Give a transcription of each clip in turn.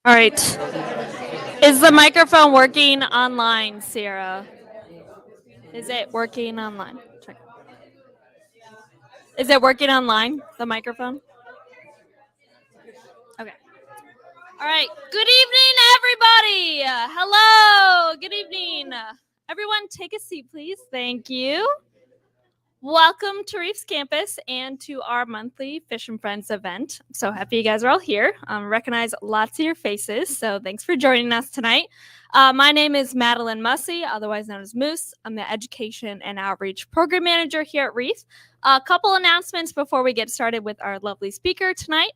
All right. Is the microphone working online, Sierra? Is it working online? Check. Is it working online, the microphone? Okay. All right. Good evening, everybody. Hello. Good evening. Everyone, take a seat, please. Thank you. Welcome to REEF's campus and to our monthly Fish and Friends event. I'm so happy you guys are all here. Recognize lots of your faces, so thanks for joining us tonight. My name is Madeline Mussey, otherwise known as Moose. I'm the Education and Outreach Program Manager here at REEF. A couple announcements before we get started with our lovely speaker tonight.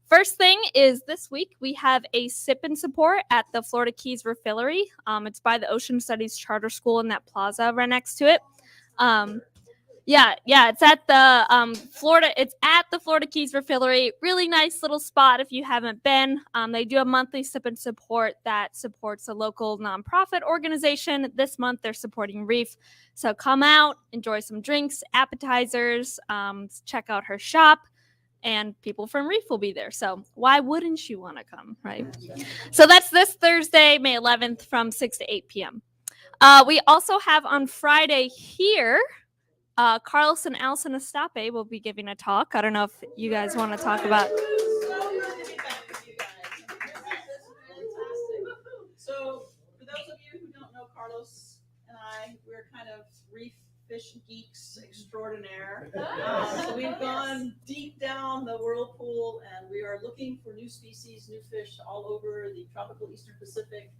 First thing is this week we have a sip and support at the Florida Keys Refillery. It's by the Ocean Studies Charter School in that plaza right next to it. It's at the Florida Keys Refillery. Really nice little spot if you haven't been. They do a monthly sip and support that supports a local nonprofit organization. This month they're supporting REEF. So come out, enjoy some drinks, appetizers, check out her shop, and people from REEF will be there. So why wouldn't you want to come, right? So that's this Thursday, May 11th from 6 to 8 p.m. We also have on Friday here, Carlos and Allison Estape will be giving a talk. I don't know if you guys want to talk about. So, for those of you who don't know Carlos and I, we're kind of reef fish geeks extraordinaire. So we've gone deep down the whirlpool, and we are looking for new species, new fish all over the tropical Eastern Pacific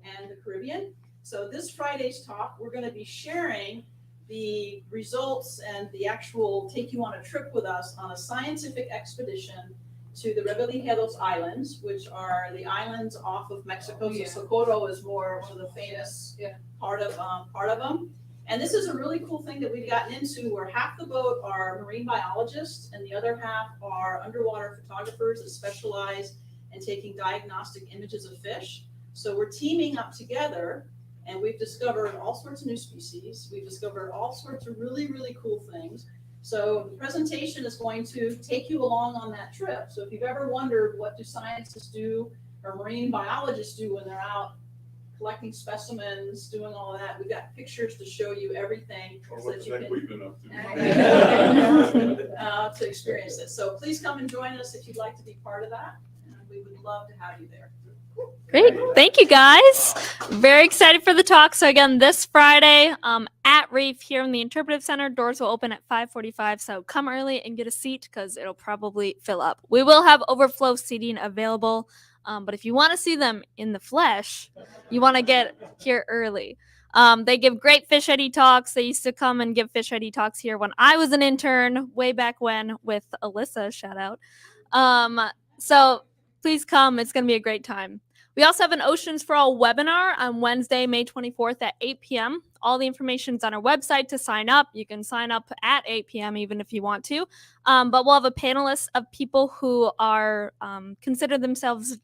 and the Caribbean. So this Friday's talk, we're going to be sharing the results and the actual take you on a trip with us on a scientific expedition to the Revelieros Islands, which are the islands off of Mexico. So Socorro is more one of the famous part of them. And this is a really cool thing that we've gotten into, where half the boat are marine biologists and the other half are underwater photographers that specialize in taking diagnostic images of fish. So we're teaming up together. And we've discovered all sorts of new species. We've discovered all sorts of really, really cool things. So the presentation is going to take you along on that trip. So if you've ever wondered what do scientists do or marine biologists do when they're out collecting specimens, doing all of that, we've got pictures to show you everything so that you can to experience it. So please come and join us if you'd like to be part of that. And we would love to have you there. Great. Thank you, guys. Very excited for the talk. So again, this Friday at REEF here in the Interpretive Center, doors will open at 5:45. So come early and get a seat because it'll probably fill up. We will have overflow seating available. But if you want to see them in the flesh, you want to get here early. They give great fish ID talks. They used to come and give fish ID talks here when I was an intern way back when with Alyssa, shout out. So please come. It's going to be a great time. We also have an Oceans for All webinar on Wednesday, May 24th at 8 p.m. All the information is on our website to sign up. You can sign up at 8 p.m. even if you want to. But we'll have a panelist of people who are consider themselves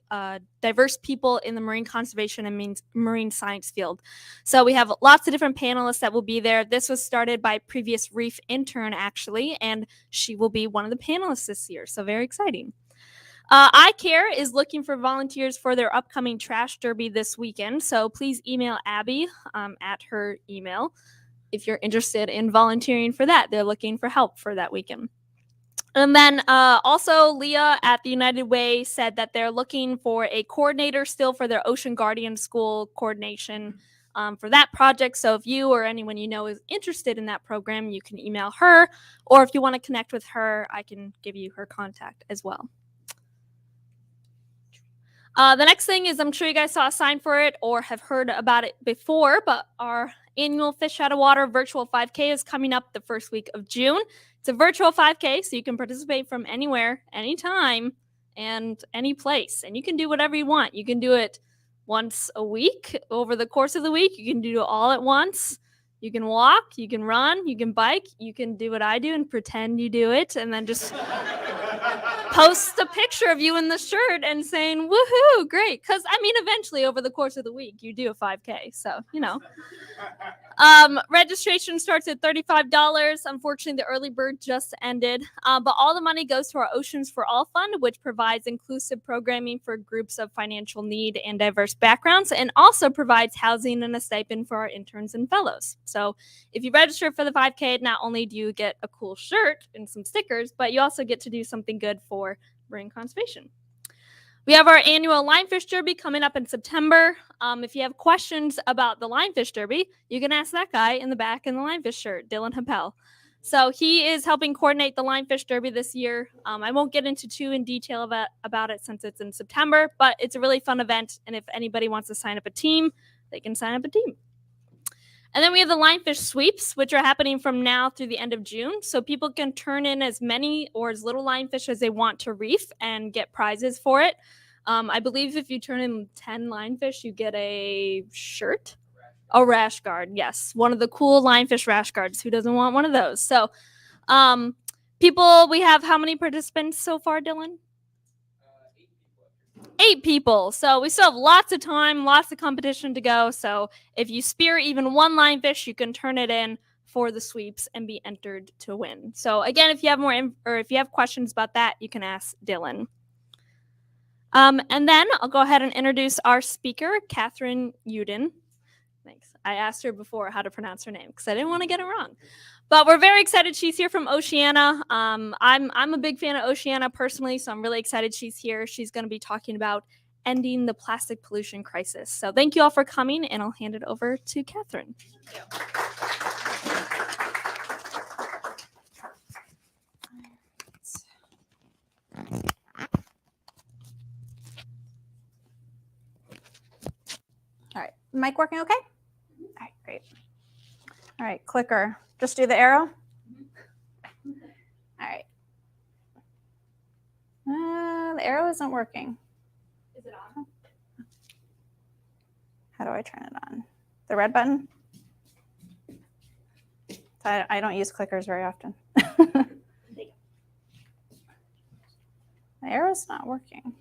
diverse people in the marine conservation and marine science field. So we have lots of different panelists that will be there. This was started by previous REEF intern, actually, and she will be one of the panelists this year. So very exciting. iCare is looking for volunteers for their upcoming trash derby this weekend. So please email Abby at her email if you're interested in volunteering for that. They're looking for help for that weekend. And then also Leah at the United Way said that they're looking for a coordinator still for their Ocean Guardian School coordination for that project. So if you or anyone you know is interested in that program, you can email her. Or if you want to connect with her, I can give you her contact as well. The next thing is, I'm sure you guys saw a sign for it or have heard about it before, but our annual Fish Out of Water virtual 5K is coming up the first week of June. It's a virtual 5K, so you can participate from anywhere, anytime, and any place. And you can do whatever you want. You can do it once a week over the course of the week. You can do it all at once. You can walk, you can run, you can bike, you can do what I do and pretend you do it, and then just post a picture of you in the shirt and saying, woohoo, great. Because, I mean, eventually over the course of the week, you do a 5K. So, you know. Registration starts at $35. Unfortunately, the early bird just ended. But all the money goes to our Oceans for All Fund, which provides inclusive programming for groups of financial need and diverse backgrounds, and also provides housing and a stipend for our interns and fellows. So if you register for the 5K, not only do you get a cool shirt and some stickers, but you also get to do something good for marine conservation. We have our annual Linefish Derby coming up in September. If you have questions about the Linefish Derby, you can ask that guy in the back in the Linefish shirt, Dylan Happel. So he is helping coordinate the Linefish Derby this year. I won't get into too in detail about it since it's in September, but it's a really fun event. And if anybody wants to sign up a team, they can sign up a team. And then we have the Linefish Sweeps, which are happening from now through the end of June. So people can turn in as many or as little linefish as they want to reef and get prizes for it. I believe if you turn in 10 linefish, you get a shirt. A rash guard, yes. One of the cool linefish rash guards. Who doesn't want one of those? So we have how many participants so far, Dylan? 8 people. So we still have lots of time, lots of competition to go. So if you spear even one linefish, you can turn it in for the sweeps and be entered to win. So again, if you have if you have questions about that, you can ask Dylan. And then I'll go ahead and introduce our speaker, Catherine Uden. Thanks. I asked her before how to pronounce her name because I didn't want to get it wrong. But we're very excited she's here from Oceana. I'm a big fan of Oceana personally, so I'm really excited she's here. She's going to be talking about ending the plastic pollution crisis. So thank you all for coming, and I'll hand it over to Catherine. All right, mic working okay? All right, great. All right, clicker. Just do the arrow. All right. The arrow isn't working. Is it on? How do I turn it on? The red button? I don't use clickers very often. The arrow's not working.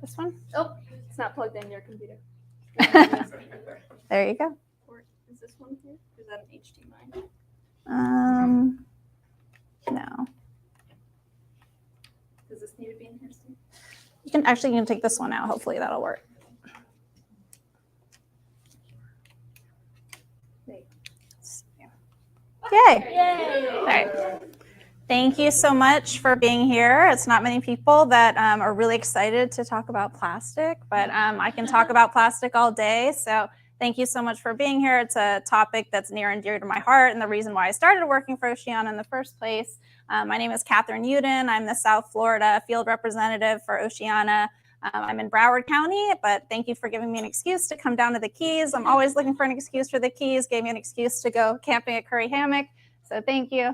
This one? Oh, it's not plugged in your computer. There you go. Is this one here? Is that an HDMI? No. Does this need to be in here too? You can take this one out. Hopefully that'll work. Yay. Yay! All right. Thank you so much for being here. It's not many people that are really excited to talk about plastic, but I can talk about plastic all day. So thank you so much for being here. It's a topic that's near and dear to my heart and the reason why I started working for Oceana in the first place. My name is Catherine Uden. I'm the South Florida field representative for Oceana. I'm in Broward County, but thank you for giving me an excuse to come down to the Keys. I'm always looking for an excuse for the Keys. Gave me an excuse to go camping at Curry Hammock. So thank you.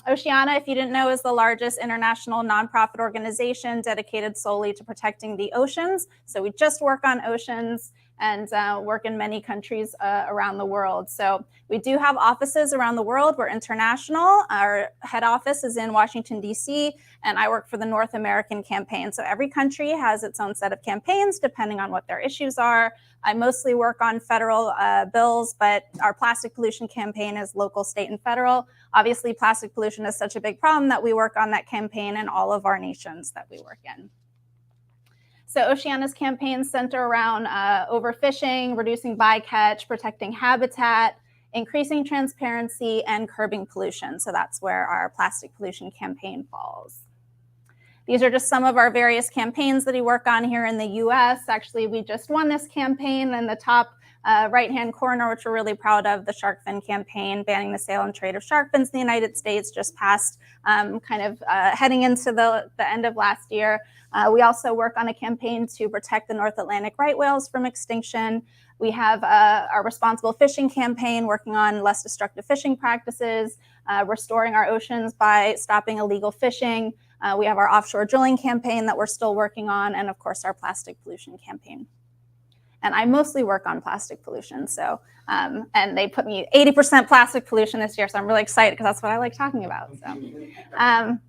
Oceana, if you didn't know, is the largest international nonprofit organization dedicated solely to protecting the oceans. So we just work on oceans and work in many countries around the world. So we do have offices around the world. We're international. Our head office is in Washington, D.C., and I work for the North American campaign. So every country has its own set of campaigns depending on what their issues are. I mostly work on federal bills, but our plastic pollution campaign is local, state, and federal. Obviously, plastic pollution is such a big problem that we work on that campaign in all of our nations that we work in. So Oceana's campaigns center around overfishing, reducing bycatch, protecting habitat, increasing transparency, and curbing pollution. So that's where our plastic pollution campaign falls. These are just some of our various campaigns that we work on here in the US. Actually, we just won this campaign in the top right-hand corner, which we're really proud of, the shark fin campaign, banning the sale and trade of shark fins in the United States, just passed heading into the end of last year. We also work on a campaign to protect the North Atlantic right whales from extinction. We have our responsible fishing campaign working on less destructive fishing practices, restoring our oceans by stopping illegal fishing. We have our offshore drilling campaign that we're still working on, and of course our plastic pollution campaign. And I mostly work on plastic pollution. So, and they put me 80% plastic pollution this year. So I'm really excited because that's what I like talking about.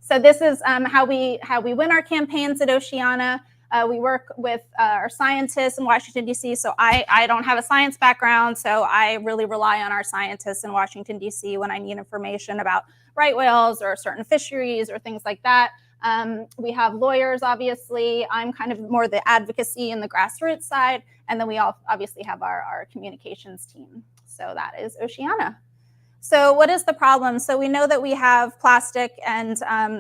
So this is how we win our campaigns at Oceana. We work with our scientists in Washington, D.C. So I don't have a science background, so I really rely on our scientists in Washington, D.C. when I need information about right whales or certain fisheries or things like that. We have lawyers, obviously. I'm kind of more the advocacy and the grassroots side. And then we all obviously have our communications team. So that is Oceana. So what is the problem? So we know that we have plastic, and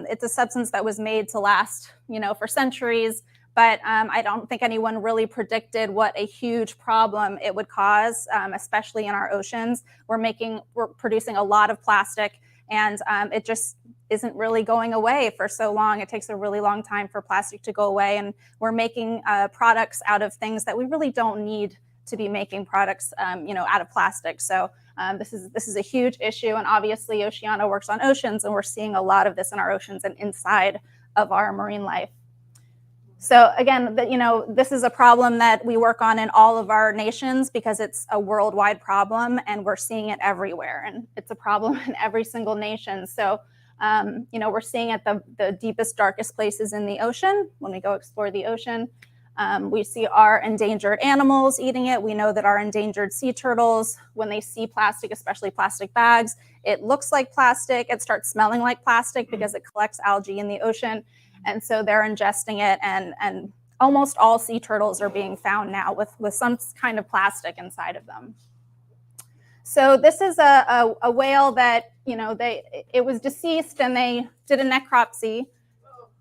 it's a substance that was made to last, for centuries. But I don't think anyone really predicted what a huge problem it would cause, especially in our oceans. We're producing a lot of plastic, and it just isn't really going away for so long. It takes a really long time for plastic to go away, and we're making products out of things that we really don't need to be making products, out of plastic. So this is a huge issue, and obviously Oceana works on oceans, and we're seeing a lot of this in our oceans and inside of our marine life. So again, this is a problem that we work on in all of our nations because it's a worldwide problem, and we're seeing it everywhere, and it's a problem in every single nation. So we're seeing it the deepest, darkest places in the ocean. When we go explore the ocean, we see our endangered animals eating it. We know that our endangered sea turtles, when they see plastic, especially plastic bags, it looks like plastic. It starts smelling like plastic because it collects algae in the ocean. And so they're ingesting it, and almost all sea turtles are being found now with some kind of plastic inside of them. So this is a whale that, it was deceased, and they did a necropsy.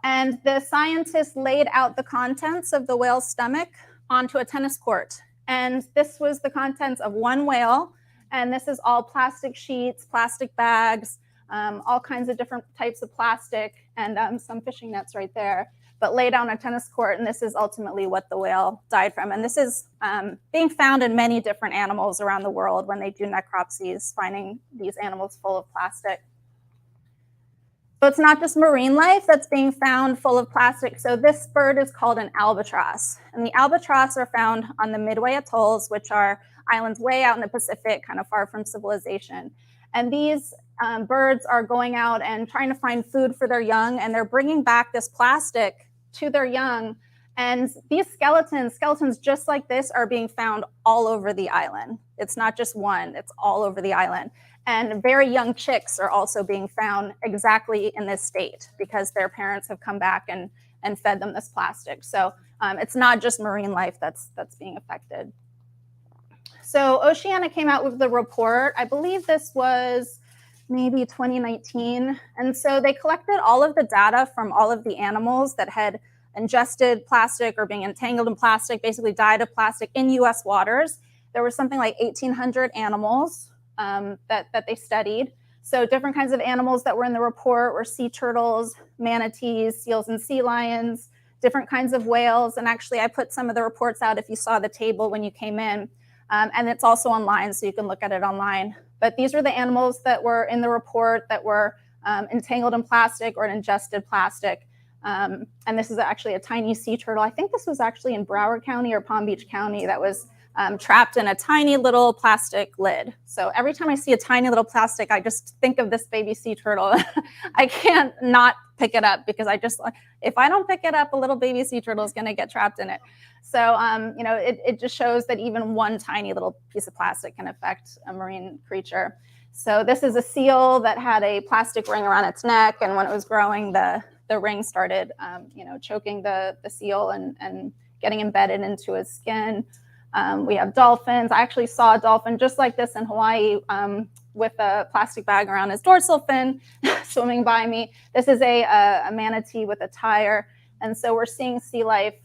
And the scientists laid out the contents of the whale's stomach onto a tennis court. And this was the contents of one whale. And this is all plastic sheets, plastic bags, all kinds of different types of plastic, and some fishing nets right there, but laid on a tennis court. And this is ultimately what the whale died from. And this is being found in many different animals around the world when they do necropsies, finding these animals full of plastic. So it's not just marine life that's being found full of plastic. So this bird is called an albatross. And the albatross are found on the Midway Atolls, which are islands way out in the Pacific, kind of far from civilization. And these birds are going out and trying to find food for their young, and they're bringing back this plastic to their young. And these skeletons just like this are being found all over the island. It's not just one, it's all over the island. And very young chicks are also being found exactly in this state because their parents have come back and fed them this plastic. So it's not just marine life that's being affected. So Oceana came out with the report. I believe this was maybe 2019. And so they collected all of the data from all of the animals that had ingested plastic or being entangled in plastic, basically died of plastic in US waters. There was something like 1,800 animals that they studied. So different kinds of animals that were in the report were sea turtles, manatees, seals and sea lions, different kinds of whales. And actually I put some of the reports out if you saw the table when you came in. And it's also online, so you can look at it online. But these are the animals that were in the report that were entangled in plastic or ingested plastic. And this is actually a tiny sea turtle. I think this was actually in Broward County or Palm Beach County that was trapped in a tiny little plastic lid. So every time I see a tiny little plastic, I just think of this baby sea turtle. I can't not pick it up because if I don't pick it up, a little baby sea turtle is going to get trapped in it. So, it just shows that even one tiny little piece of plastic can affect a marine creature. So this is a seal that had a plastic ring around its neck, and when it was growing, the ring started, choking the seal and getting embedded into its skin. We have dolphins. I actually saw a dolphin just like this in Hawaii with a plastic bag around his dorsal fin swimming by me. This is a manatee with a tire. And so we're seeing sea life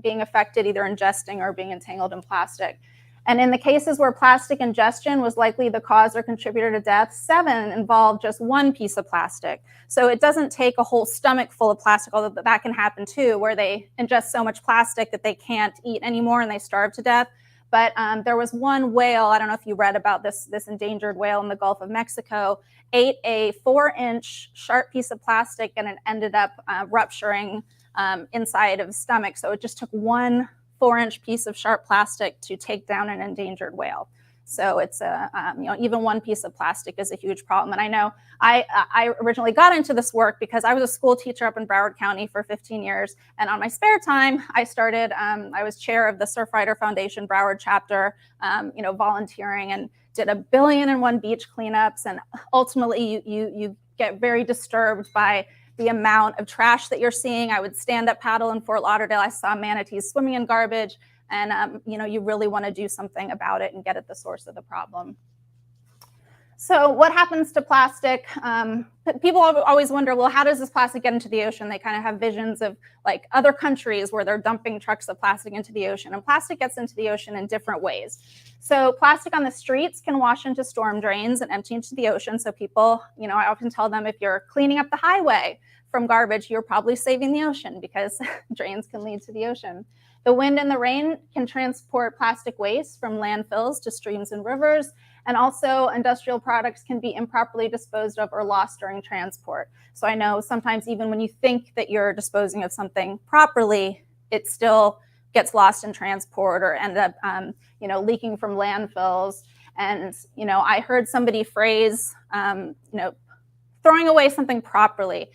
being affected, either ingesting or being entangled in plastic. And in the cases where plastic ingestion was likely the cause or contributor to death, 7 involved just one piece of plastic. So it doesn't take a whole stomach full of plastic, although that can happen too, where they ingest so much plastic that they can't eat anymore and they starve to death. But there was one whale, I don't know if you read about this endangered whale in the Gulf of Mexico, ate a 4-inch sharp piece of plastic, and it ended up rupturing inside of his stomach. So it just took one 4-inch piece of sharp plastic to take down an endangered whale. So it's even one piece of plastic is a huge problem. And I know I originally got into this work because I was a school teacher up in Broward County for 15 years. And on my spare time, I started, I was chair of the Surfrider Foundation Broward chapter, volunteering, and did 1 billion and 1 beach cleanups. And ultimately you get very disturbed by the amount of trash that you're seeing. I would stand up paddle in Fort Lauderdale. I saw manatees swimming in garbage. And, you really want to do something about it and get at the source of the problem. So what happens to plastic? People always wonder, well, how does this plastic get into the ocean? They kind of have visions of like other countries where they're dumping trucks of plastic into the ocean. And plastic gets into the ocean in different ways. So plastic on the streets can wash into storm drains and empty into the ocean. So people, I often tell them, if you're cleaning up the highway from garbage, you're probably saving the ocean because drains can lead to the ocean. The wind and the rain can transport plastic waste from landfills to streams and rivers. And also industrial products can be improperly disposed of or lost during transport. So I know sometimes even when you think that you're disposing of something properly, it still gets lost in transport or end up leaking from landfills. And I heard somebody phrase throwing away something properly.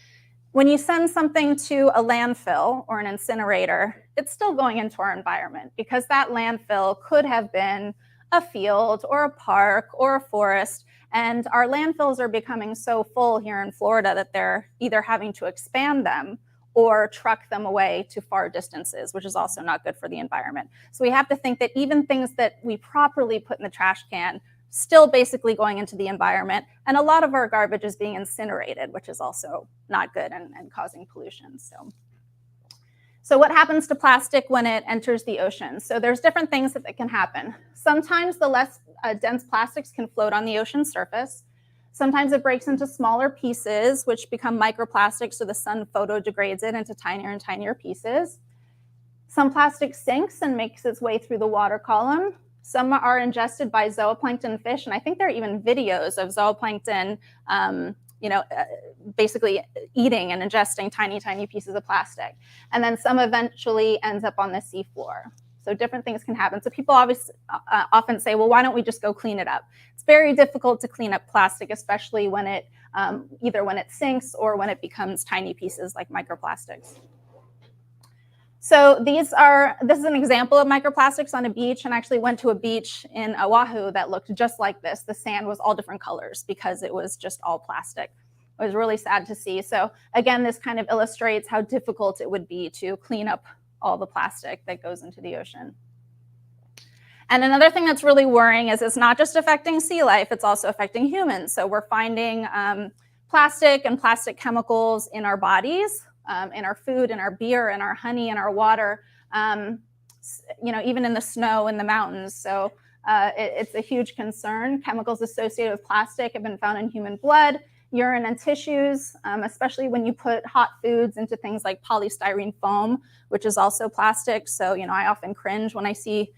When you send something to a landfill or an incinerator, it's still going into our environment because that landfill could have been a field or a park or a forest. And our landfills are becoming so full here in Florida that they're either having to expand them or truck them away to far distances, which is also not good for the environment. So we have to think that even things that we properly put in the trash can still basically going into the environment. And a lot of our garbage is being incinerated, which is also not good and causing pollution. So what happens to plastic when it enters the ocean? So there's different things that can happen. Sometimes the less dense plastics can float on the ocean surface. Sometimes it breaks into smaller pieces, which become microplastics, so the sun photodegrades it into tinier and tinier pieces. Some plastic sinks and makes its way through the water column. Some are ingested by zooplankton fish, and I think there are even videos of zooplankton, basically eating and ingesting tiny, tiny pieces of plastic. And then some eventually ends up on the seafloor. So different things can happen. So people often say, well, why don't we just go clean it up? It's very difficult to clean up plastic, especially when it either when it sinks or when it becomes tiny pieces like microplastics. So this is an example of microplastics on a beach, and I actually went to a beach in Oahu that looked just like this. The sand was all different colors because it was just all plastic. It was really sad to see. So again, this kind of illustrates how difficult it would be to clean up all the plastic that goes into the ocean. And another thing that's really worrying is it's not just affecting sea life, it's also affecting humans. So we're finding plastic and plastic chemicals in our bodies, in our food, in our beer, in our honey, in our water, even in the snow in the mountains. So it's a huge concern. Chemicals associated with plastic have been found in human blood, urine, and tissues, especially when you put hot foods into things like polystyrene foam, which is also plastic. So, I often cringe when I see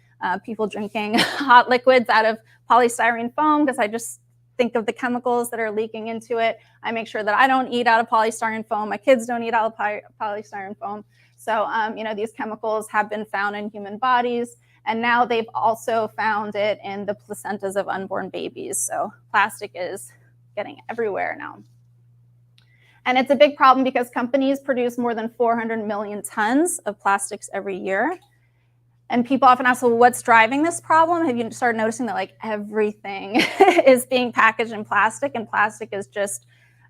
people drinking hot liquids out of polystyrene foam because I just think of the chemicals that are leaking into it. I make sure that I don't eat out of polystyrene foam. My kids don't eat out of polystyrene foam. So, these chemicals have been found in human bodies. And now they've also found it in the placentas of unborn babies. So plastic is getting everywhere now. And it's a big problem because companies produce more than 400 million tons of plastics every year. And people often ask, well, what's driving this problem? Have you started noticing that everything is being packaged in plastic, and plastic is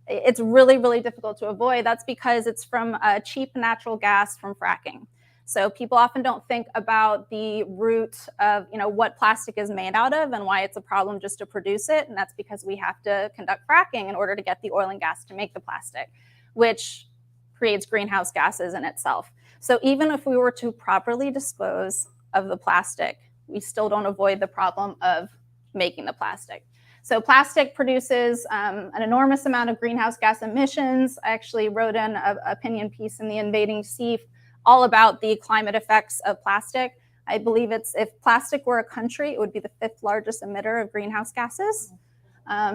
it's really, really difficult to avoid? That's because it's from cheap natural gas from fracking. So people often don't think about the root of what plastic is made out of and why it's a problem just to produce it. And that's because we have to conduct fracking in order to get the oil and gas to make the plastic, which creates greenhouse gases in itself. So even if we were to properly dispose of the plastic, we still don't avoid the problem of making the plastic. So plastic produces an enormous amount of greenhouse gas emissions. I actually wrote an opinion piece in the Invading Sea all about the climate effects of plastic. I believe if plastic were a country, it would be the 5th largest emitter of greenhouse gases.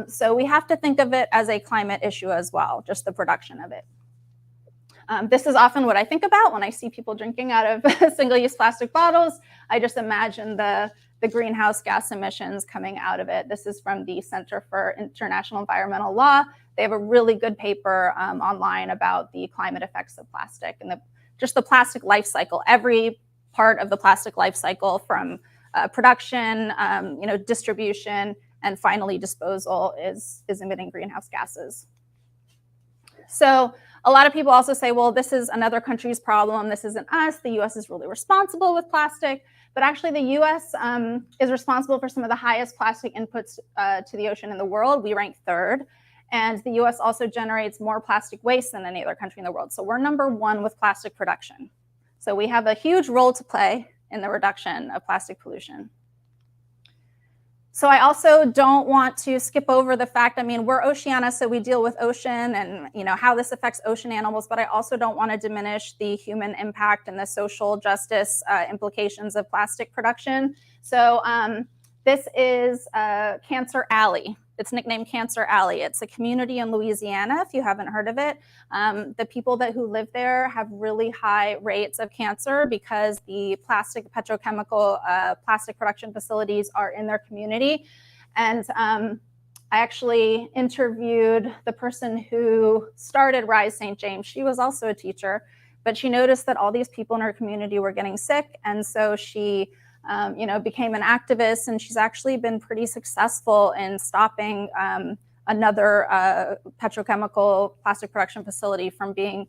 So we have to think of it as a climate issue as well, just the production of it. This is often what I think about when I see people drinking out of single-use plastic bottles. I just imagine the greenhouse gas emissions coming out of it. This is from the Center for International Environmental Law. They have a really good paper online about the climate effects of plastic and just the plastic life cycle. Every part of the plastic life cycle, from production, distribution, and finally disposal, is emitting greenhouse gases. So a lot of people also say, well, this is another country's problem. This isn't us. The US is really responsible with plastic. But actually, the US is responsible for some of the highest plastic inputs to the ocean in the world. We rank 3rd. And the US also generates more plastic waste than any other country in the world. So we're number 1 with plastic production. So we have a huge role to play in the reduction of plastic pollution. So I also don't want to skip over the fact, we're Oceana, so we deal with ocean and how this affects ocean animals, but I also don't want to diminish the human impact and the social justice implications of plastic production. So this is Cancer Alley. It's nicknamed Cancer Alley. It's a community in Louisiana, if you haven't heard of it. The people who live there have really high rates of cancer because the petrochemical plastic production facilities are in their community. And I actually interviewed the person who started Rise St. James. She was also a teacher, but she noticed that all these people in her community were getting sick. And so she became an activist, and she's actually been pretty successful in stopping another petrochemical plastic production facility from being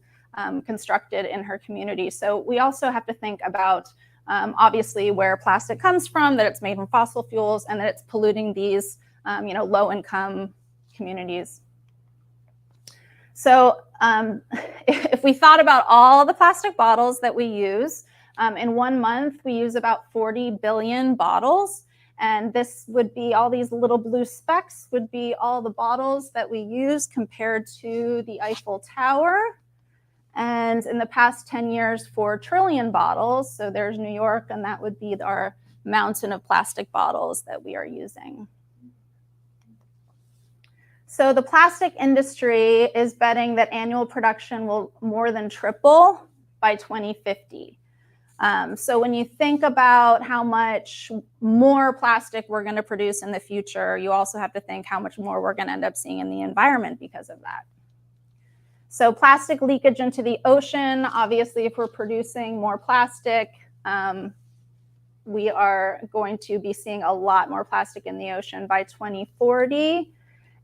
constructed in her community. So we also have to think about, obviously, where plastic comes from, that it's made from fossil fuels, and that it's polluting these, low-income communities. So if we thought about all the plastic bottles that we use, in 1 month, we use about 40 billion bottles. And this would be, all these little blue specks would be all the bottles that we use compared to the Eiffel Tower. And in the past 10 years, 4 trillion bottles. So there's New York, and that would be our mountain of plastic bottles that we are using. So the plastic industry is betting that annual production will more than triple by 2050. So when you think about how much more plastic we're going to produce in the future, you also have to think how much more we're going to end up seeing in the environment because of that. So plastic leakage into the ocean, obviously, if we're producing more plastic, we are going to be seeing a lot more plastic in the ocean by 2040.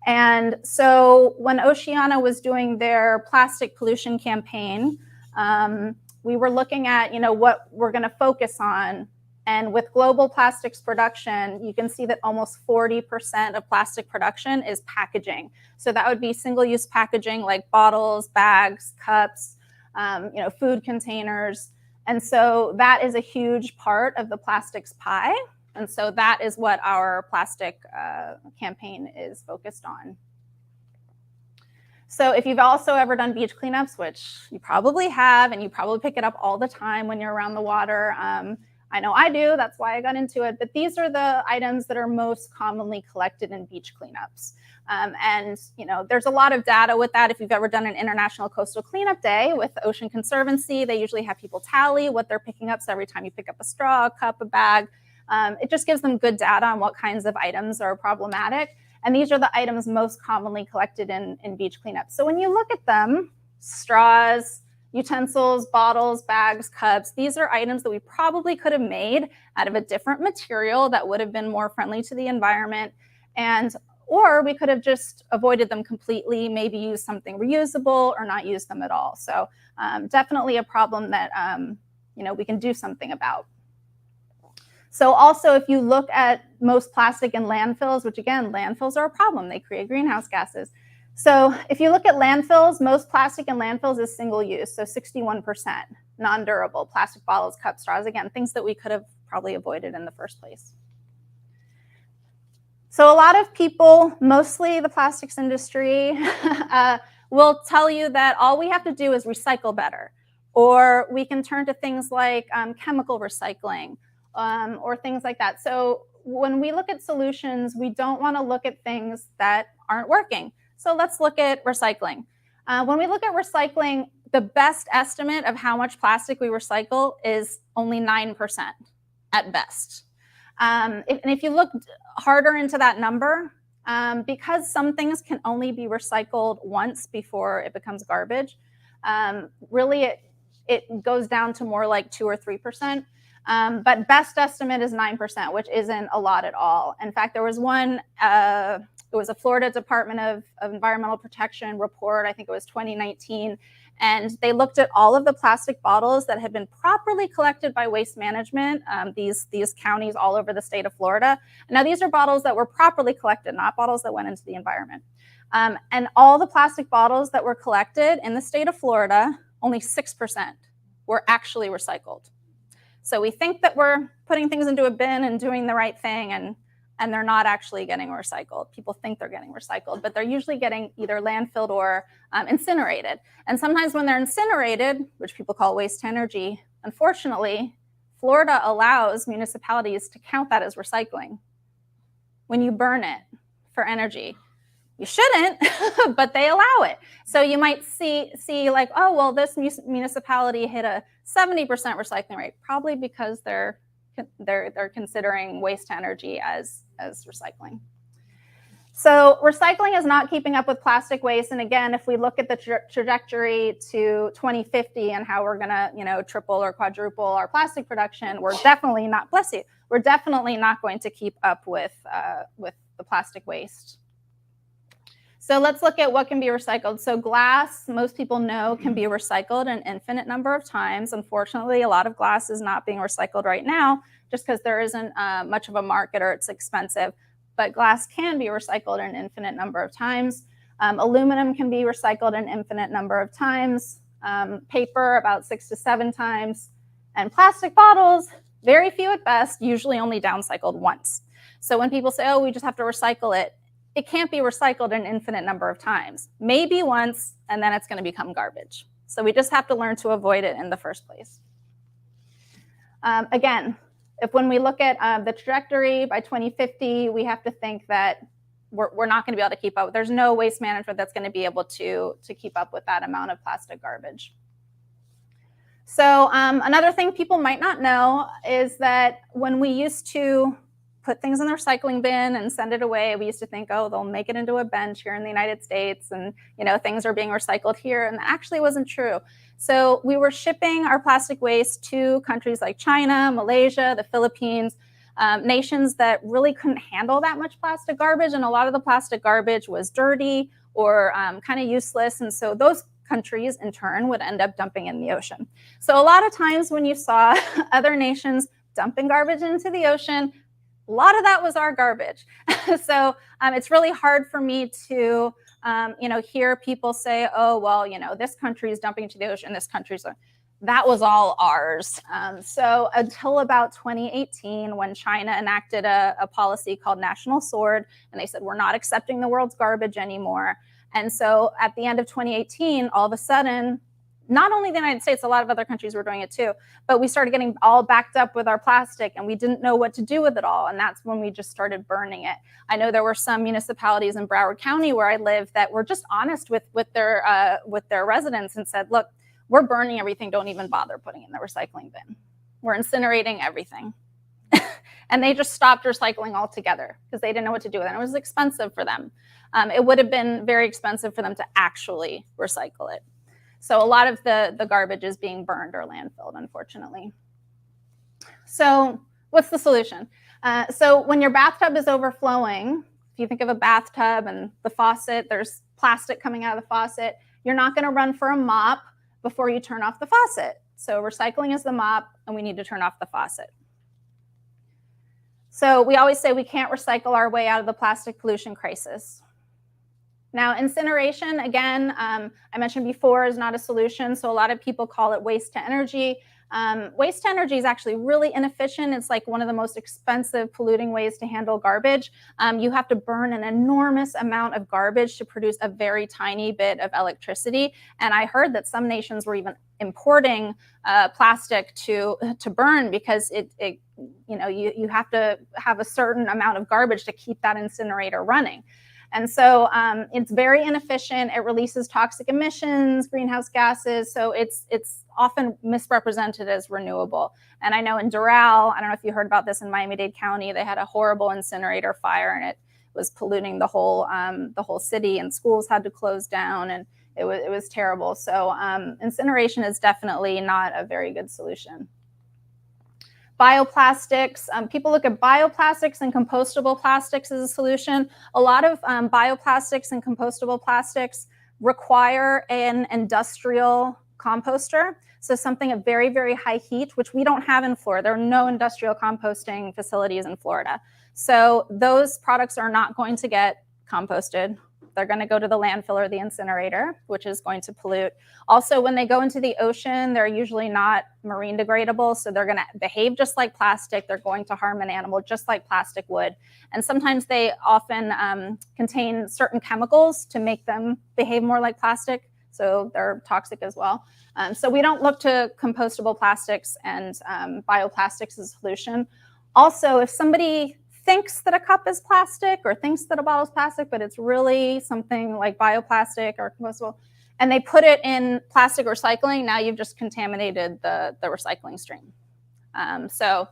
And so when Oceana was doing their plastic pollution campaign, we were looking at, what we're going to focus on. And with global plastics production, you can see that almost 40% of plastic production is packaging. So that would be single-use packaging like bottles, bags, cups, food containers. And so that is a huge part of the plastics pie. And so that is what our plastic campaign is focused on. So if you've also ever done beach cleanups, which you probably have, and you probably pick it up all the time when you're around the water, I know I do, that's why I got into it, but these are the items that are most commonly collected in beach cleanups. And there's a lot of data with that. If you've ever done an International Coastal Cleanup Day with the Ocean Conservancy, they usually have people tally what they're picking up. So every time you pick up a straw, a cup, a bag, it just gives them good data on what kinds of items are problematic. And these are the items most commonly collected in beach cleanups. So when you look at them, straws, utensils, bottles, bags, cups, these are items that we probably could have made out of a different material that would have been more friendly to the environment. Or we could have just avoided them completely, maybe use something reusable or not use them at all. So definitely a problem that we can do something about. So also, if you look at most plastic in landfills, which again, landfills are a problem, they create greenhouse gases. So if you look at landfills, most plastic in landfills is single use, so 61%, non-durable, plastic bottles, cups, straws, again, things that we could have probably avoided in the first place. So a lot of people, mostly the plastics industry, will tell you that all we have to do is recycle better, or we can turn to things like chemical recycling, or things like that. So when we look at solutions, we don't want to look at things that aren't working. So let's look at recycling. When we look at recycling, the best estimate of how much plastic we recycle is only 9% at best. And if you look harder into that number, because some things can only be recycled once before it becomes garbage, really it goes down to more like 2 or 3%. But best estimate is 9%, which isn't a lot at all. In fact, there was one, it was a Florida Department of Environmental Protection report, I think it was 2019, and they looked at all of the plastic bottles that had been properly collected by Waste Management, these counties all over the state of Florida. Now, these are bottles that were properly collected, not bottles that went into the environment. And all the plastic bottles that were collected in the state of Florida, only 6% were actually recycled. So we think that we're putting things into a bin and doing the right thing, and they're not actually getting recycled. People think they're getting recycled, but they're usually getting either landfilled or incinerated. And sometimes when they're incinerated, which people call waste to energy, unfortunately, Florida allows municipalities to count that as recycling when you burn it for energy. You shouldn't, but they allow it. So you might see like, oh, well, this municipality hit a 70% recycling rate, probably because they're considering waste to energy as recycling. So recycling is not keeping up with plastic waste. And again, if we look at the trajectory to 2050 and how we're gonna, triple or quadruple our plastic production, we're definitely not, bless you, we're definitely not going to keep up with the plastic waste. So let's look at what can be recycled. So glass, most people know, can be recycled an infinite number of times. Unfortunately, a lot of glass is not being recycled right now just because there isn't much of a market or it's expensive. But glass can be recycled an infinite number of times. Aluminum can be recycled an infinite number of times. Paper, about 6 to 7 times. And plastic bottles, very few at best, usually only downcycled once. So when people say, oh, we just have to recycle it, it can't be recycled an infinite number of times. Maybe once, and then it's going to become garbage. So we just have to learn to avoid it in the first place. Again, when we look at the trajectory by 2050, we have to think that we're not going to be able to keep up. There's no waste management that's going to be able to keep up with that amount of plastic garbage. So another thing people might not know is that when we used to put things in the recycling bin and send it away, we used to think, oh, they'll make it into a bench here in the United States and things are being recycled here, and that actually wasn't true. So we were shipping our plastic waste to countries like China, Malaysia, the Philippines, nations that really couldn't handle that much plastic garbage, and a lot of the plastic garbage was dirty or kind of useless, and so those countries in turn would end up dumping in the ocean. So a lot of times when you saw other nations dumping garbage into the ocean, a lot of that was our garbage. So it's really hard for me to, hear people say, oh, well, this country is dumping into the ocean, this country's, that was all ours. So until about 2018, when China enacted a policy called National Sword, and they said, we're not accepting the world's garbage anymore. And so at the end of 2018, all of a sudden, not only the United States, a lot of other countries were doing it too, but we started getting all backed up with our plastic and we didn't know what to do with it all. And that's when we just started burning it. I know there were some municipalities in Broward County where I live that were just honest with their residents and said, look, we're burning everything. Don't even bother putting it in the recycling bin. We're incinerating everything. And they just stopped recycling altogether because they didn't know what to do with it. And it was expensive for them. It would have been very expensive for them to actually recycle it. So a lot of the garbage is being burned or landfilled, unfortunately. So what's the solution? So when your bathtub is overflowing, if you think of a bathtub and the faucet, there's plastic coming out of the faucet, you're not going to run for a mop before you turn off the faucet. So recycling is the mop, and we need to turn off the faucet. So we always say we can't recycle our way out of the plastic pollution crisis. Now, incineration, again, I mentioned before, is not a solution. So a lot of people call it waste to energy. Waste to energy is actually really inefficient. It's like one of the most expensive polluting ways to handle garbage. You have to burn an enormous amount of garbage to produce a very tiny bit of electricity. And I heard that some nations were even importing plastic to burn because you have to have a certain amount of garbage to keep that incinerator running. And so it's very inefficient. It releases toxic emissions, greenhouse gases. So it's often misrepresented as renewable. And I know in Doral, I don't know if you heard about this in Miami-Dade County, they had a horrible incinerator fire, and it was polluting the whole city, and schools had to close down, and it was terrible. So incineration is definitely not a very good solution. Bioplastics, people look at bioplastics and compostable plastics as a solution. A lot of bioplastics and compostable plastics require an industrial composter. So something at very, very high heat, which we don't have in Florida. There are no industrial composting facilities in Florida. So those products are not going to get composted. They're going to go to the landfill or the incinerator, which is going to pollute. Also, when they go into the ocean, they're usually not marine degradable, so they're going to behave just like plastic. They're going to harm an animal just like plastic would. And sometimes they often contain certain chemicals to make them behave more like plastic, so they're toxic as well. So we don't look to compostable plastics and bioplastics as a solution. Also, if somebody thinks that a cup is plastic or thinks that a bottle is plastic, but it's really something like bioplastic or compostable, and they put it in plastic recycling, now you've just contaminated the recycling stream. So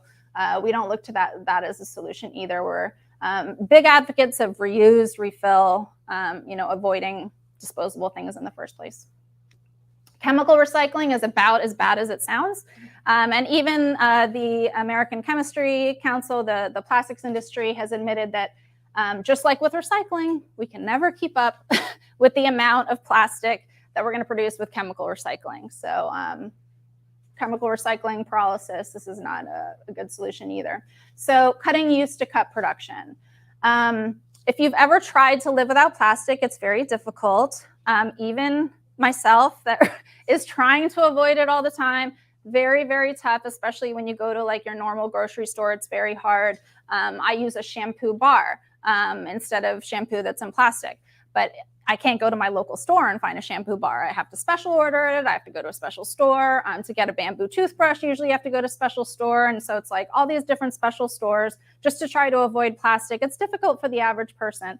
we don't look to that as a solution either. We're big advocates of reuse, refill, avoiding disposable things in the first place. Chemical recycling is about as bad as it sounds. And even the American Chemistry Council, the plastics industry, has admitted that just like with recycling, we can never keep up with the amount of plastic that we're going to produce with chemical recycling. So chemical recycling, pyrolysis, this is not a good solution either. So cutting use to cut production. If you've ever tried to live without plastic, it's very difficult. Even myself that is trying to avoid it all the time, very, very tough, especially when you go to like your normal grocery store. It's very hard. I use a shampoo bar instead of shampoo that's in plastic, but I can't go to my local store and find a shampoo bar. I have to special order it. I have to go to a special store. To get a bamboo toothbrush, usually you have to go to a special store. And so it's like all these different special stores just to try to avoid plastic. It's difficult for the average person.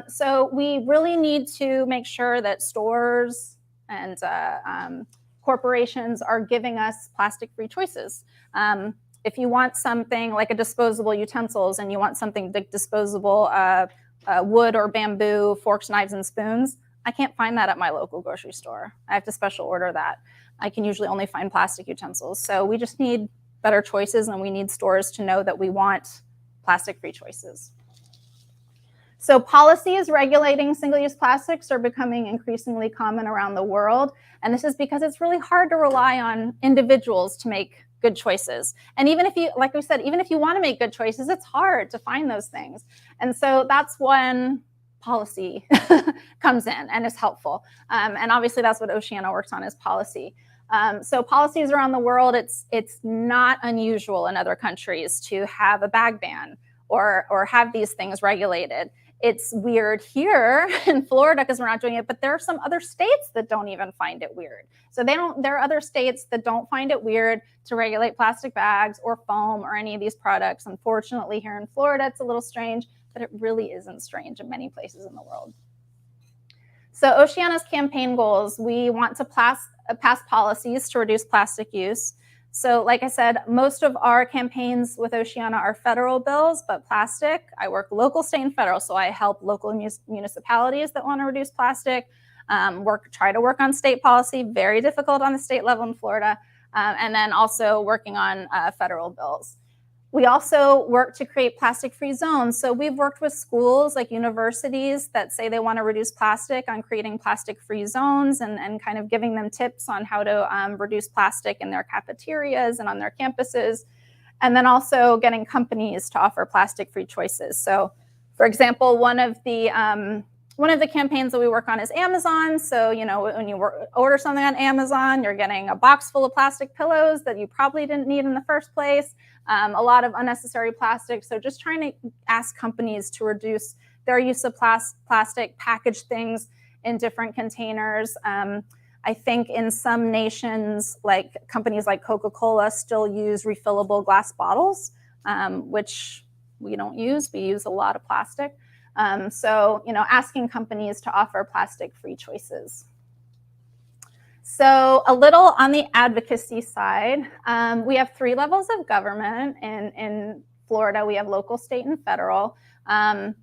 So we really need to make sure that stores and corporations are giving us plastic-free choices. If you want something like a disposable utensils and you want something like disposable wood or bamboo, forks, knives, and spoons, I can't find that at my local grocery store. I have to special order that. I can usually only find plastic utensils. So we just need better choices, and we need stores to know that we want plastic-free choices. So policies regulating single-use plastics are becoming increasingly common around the world. And this is because it's really hard to rely on individuals to make good choices. And even if you, like we said, even if you want to make good choices, it's hard to find those things. And so that's when policy comes in and is helpful. And obviously that's what Oceana works on, is policy. So policies around the world, it's not unusual in other countries to have a bag ban or have these things regulated. It's weird here in Florida because we're not doing it, but there are some other states that don't even find it weird. So there are other states that don't find it weird to regulate plastic bags or foam or any of these products. Unfortunately, here in Florida, it's a little strange, but it really isn't strange in many places in the world. So Oceana's campaign goals, we want to pass policies to reduce plastic use. So like I said, most of our campaigns with Oceana are federal bills, but plastic, I work local, state, and federal. So I help local municipalities that want to reduce plastic, try to work on state policy, very difficult on the state level in Florida, and then also working on federal bills. We also work to create plastic-free zones. So we've worked with schools like universities that say they want to reduce plastic on creating plastic-free zones and kind of giving them tips on how to reduce plastic in their cafeterias and on their campuses. And then also getting companies to offer plastic-free choices. So for example, one of the campaigns that we work on is Amazon. So, you know, when you order something on Amazon, you're getting a box full of plastic pillows that you probably didn't need in the first place. A lot of unnecessary plastic. So just trying to ask companies to reduce their use of plastic, package things in different containers. I think in some nations, like companies like Coca-Cola still use refillable glass bottles, which we don't use. We use a lot of plastic. So, asking companies to offer plastic-free choices. So a little on the advocacy side, we have 3 levels of government. In Florida, we have local, state, and federal. And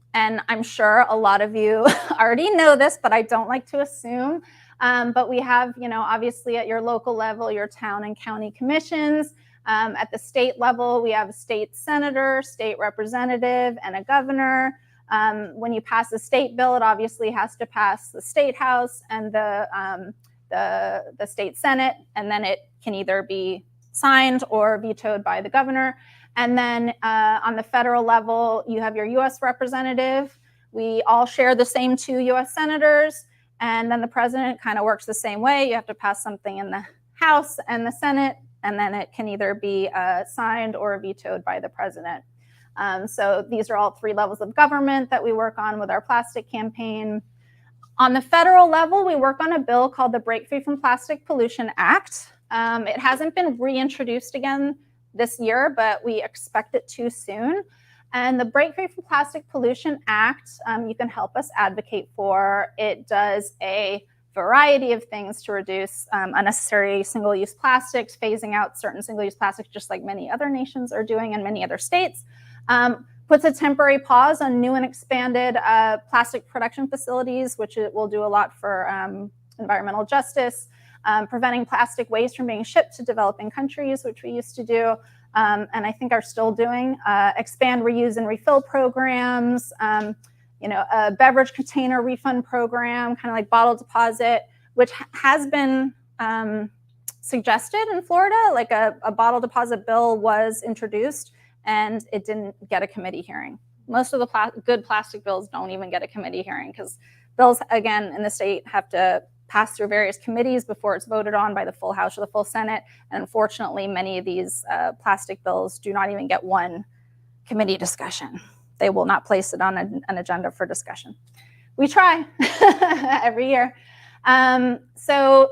I'm sure a lot of you already know this, but I don't like to assume. But we have, obviously at your local level, your town and county commissions. At the state level, we have a state senator, state representative, and a governor. When you pass a state bill, it obviously has to pass the state house and the state senate, and then it can either be signed or vetoed by the governor. And then on the federal level, you have your U.S. representative. We all share the same 2 U.S. senators, and then the president kind of works the same way. You have to pass something in the House and the Senate, and then it can either be signed or vetoed by the president. So these are all 3 levels of government that we work on with our plastic campaign. On the federal level, we work on a bill called the Break Free from Plastic Pollution Act. It hasn't been reintroduced again this year, but we expect it to soon. And the Break Free from Plastic Pollution Act, you can help us advocate for. It does a variety of things to reduce unnecessary single-use plastics, phasing out certain single-use plastics, just like many other nations are doing and many other states. Puts a temporary pause on new and expanded plastic production facilities, which it will do a lot for environmental justice, preventing plastic waste from being shipped to developing countries, which we used to do, and I think are still doing, expand reuse and refill programs, a beverage container refund program, kind of like bottle deposit, which has been suggested in Florida. Like a bottle deposit bill was introduced, and it didn't get a committee hearing. Most of the good plastic bills don't even get a committee hearing because bills, again, in the state have to pass through various committees before it's voted on by the full House or the full Senate. And unfortunately, many of these plastic bills do not even get one committee discussion. They will not place it on an agenda for discussion. We try every year. So,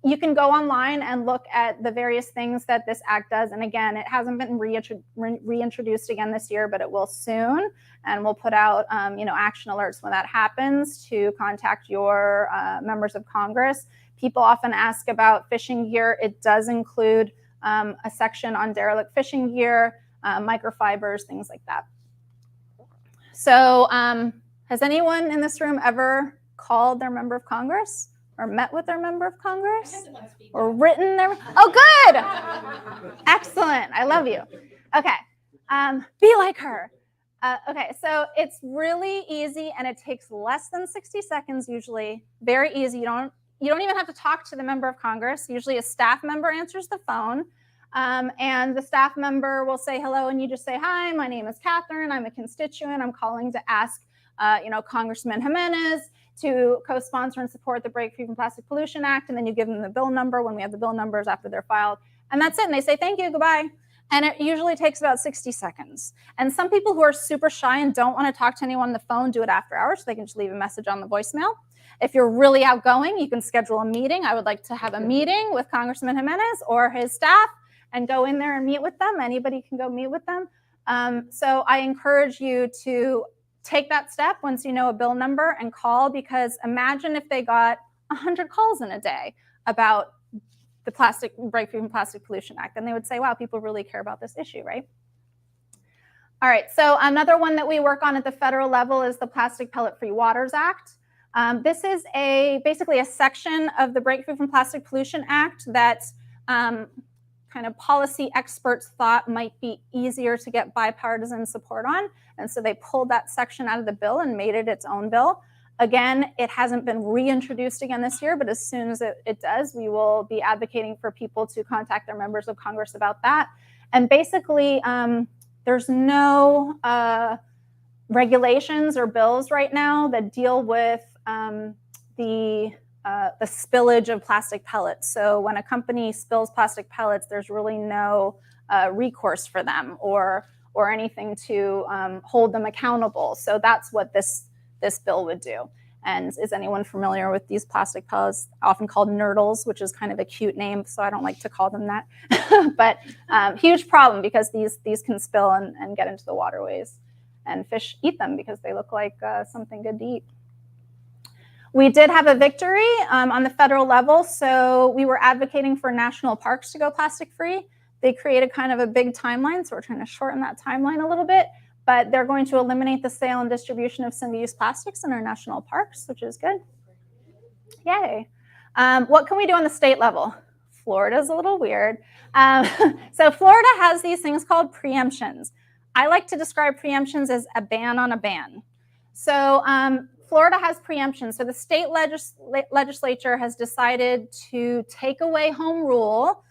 you can go online and look at the various things that this act does. And again, it hasn't been reintroduced again this year, but it will soon. And we'll put out, action alerts when that happens to contact your members of Congress. People often ask about fishing gear. It does include a section on derelict fishing gear, microfibers, things like that. So has anyone in this room ever called their member of Congress? Or met with their member of Congress? Or written their... Oh, good! Excellent. I love you. Okay. Be like her. Okay, so it's really easy, and it takes less than 60 seconds usually. Very easy. You don't even have to talk to the member of Congress. Usually a staff member answers the phone, and the staff member will say hello, and you just say, hi, my name is Catherine. I'm a constituent. I'm calling to ask, Congressman Jimenez to co-sponsor and support the Break Free from Plastic Pollution Act, and then you give them the bill number when we have the bill numbers after they're filed, and that's it, and they say, thank you, goodbye, and it usually takes about 60 seconds. And some people who are super shy and don't want to talk to anyone on the phone do it after hours, so they can just leave a message on the voicemail. If you're really outgoing, you can schedule a meeting. I would like to have a meeting with Congressman Jimenez or his staff and go in there and meet with them. Anybody can go meet with them. So I encourage you to take that step once you know a bill number and call, because imagine if they got 100 calls in a day about the Break Free from Plastic Pollution Act, and they would say, wow, people really care about this issue, right? All right, so another one that we work on at the federal level is the Plastic Pellet Free Waters Act. This is basically a section of the Break Free from Plastic Pollution Act that kind of policy experts thought might be easier to get bipartisan support on. And so they pulled that section out of the bill and made it its own bill. Again, it hasn't been reintroduced again this year, but as soon as it does, we will be advocating for people to contact their members of Congress about that. And basically, there's no regulations or bills right now that deal with the spillage of plastic pellets. So when a company spills plastic pellets, there's really no recourse for them or anything to hold them accountable. So that's what this bill would do. And is anyone familiar with these plastic pellets, often called nurdles, which is kind of a cute name, so I don't like to call them that. But huge problem because these can spill and get into the waterways. and fish eat them because they look like something good to eat. We did have a victory on the federal level. So we were advocating for national parks to go plastic free. They created kind of a big timeline, so we're trying to shorten that timeline a little bit, but they're going to eliminate the sale and distribution of single-use plastics in our national parks, which is good. Yay. What can we do on the state level? Florida's a little weird. So Florida has these things called preemptions. I like to describe preemptions as a ban on a ban. So Florida has preemptions. So the state legislature has decided to take away home rule,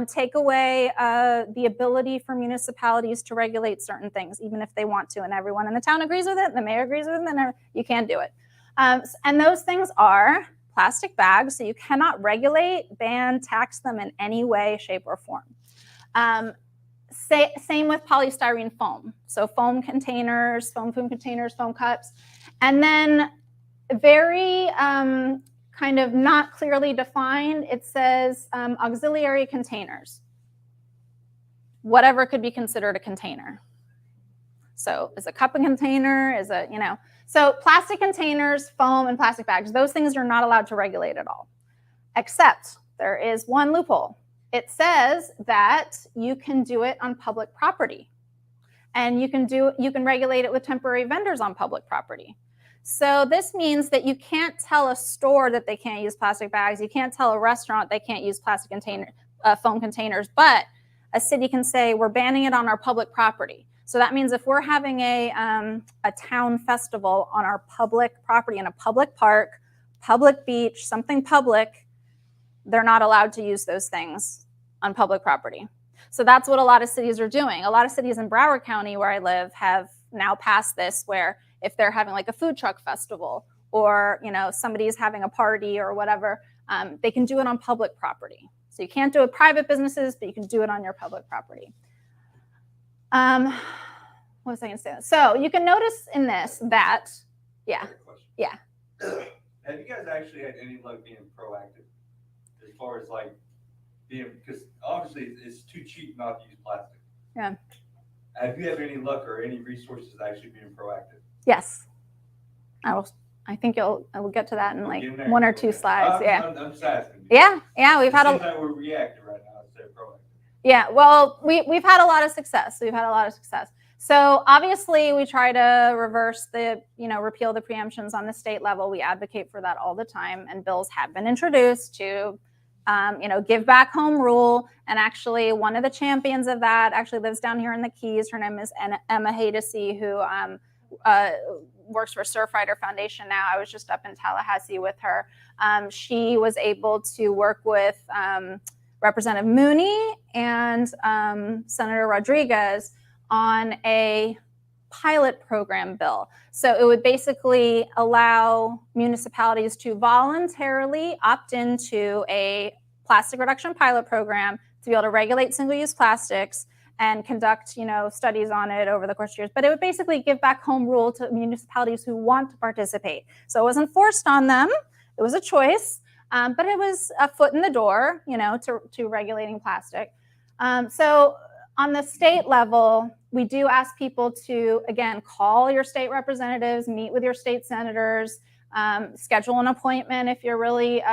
take away the ability for municipalities to regulate certain things, even if they want to, and everyone in the town agrees with it, and the mayor agrees with it, and you can't do it. And those things are plastic bags, so you cannot regulate, ban, tax them in any way, shape, or form. Same with polystyrene foam. So foam containers, foam food containers, foam cups. And then very kind of not clearly defined, it says auxiliary containers. Whatever could be considered a container. So is a cup a container? Is a, you know. So plastic containers, foam, and plastic bags, those things are not allowed to regulate at all. Except there is one loophole. It says that you can do it on public property. And you can regulate it with temporary vendors on public property. So this means that you can't tell a store that they can't use plastic bags. You can't tell a restaurant they can't use plastic foam containers. But a city can say, we're banning it on our public property. So that means if we're having a town festival on our public property in a public park, public beach, something public, they're not allowed to use those things on public property. So that's what a lot of cities are doing. A lot of cities in Broward County, where I live, have now passed this, where if they're having like a food truck festival, or somebody's having a party or whatever, they can do it on public property. So you can't do it with private businesses, but you can do it on your public property. What was I going to say? So you can notice in this that, yeah. Have you guys actually had any luck being proactive as far as like being, because obviously it's too cheap not to use plastic. Yeah. Have you had any luck or any resources actually being proactive? Yes. I think I will get to that in like one or two slides. I'm just asking. Yeah, we've had seems like we're reacting right now instead of proactive. Yeah, well, we've had a lot of success. So obviously we try to reverse repeal the preemptions on the state level. We advocate for that all the time, and bills have been introduced to, give back home rule. And actually one of the champions of that actually lives down here in the Keys. Her name is Emma Hadesy, who works for Surfrider Foundation now. I was just up in Tallahassee with her. She was able to work with Representative Mooney and Senator Rodriguez on a pilot program bill. So it would basically allow municipalities to voluntarily opt into a plastic reduction pilot program to be able to regulate single-use plastics and conduct, studies on it over the course of years. But it would basically give back home rule to municipalities who want to participate. So it wasn't forced on them. It was a choice, but it was a foot in the door, to regulating plastic. So on the state level, we do ask people to, again, call your state representatives, meet with your state senators, schedule an appointment if you're really,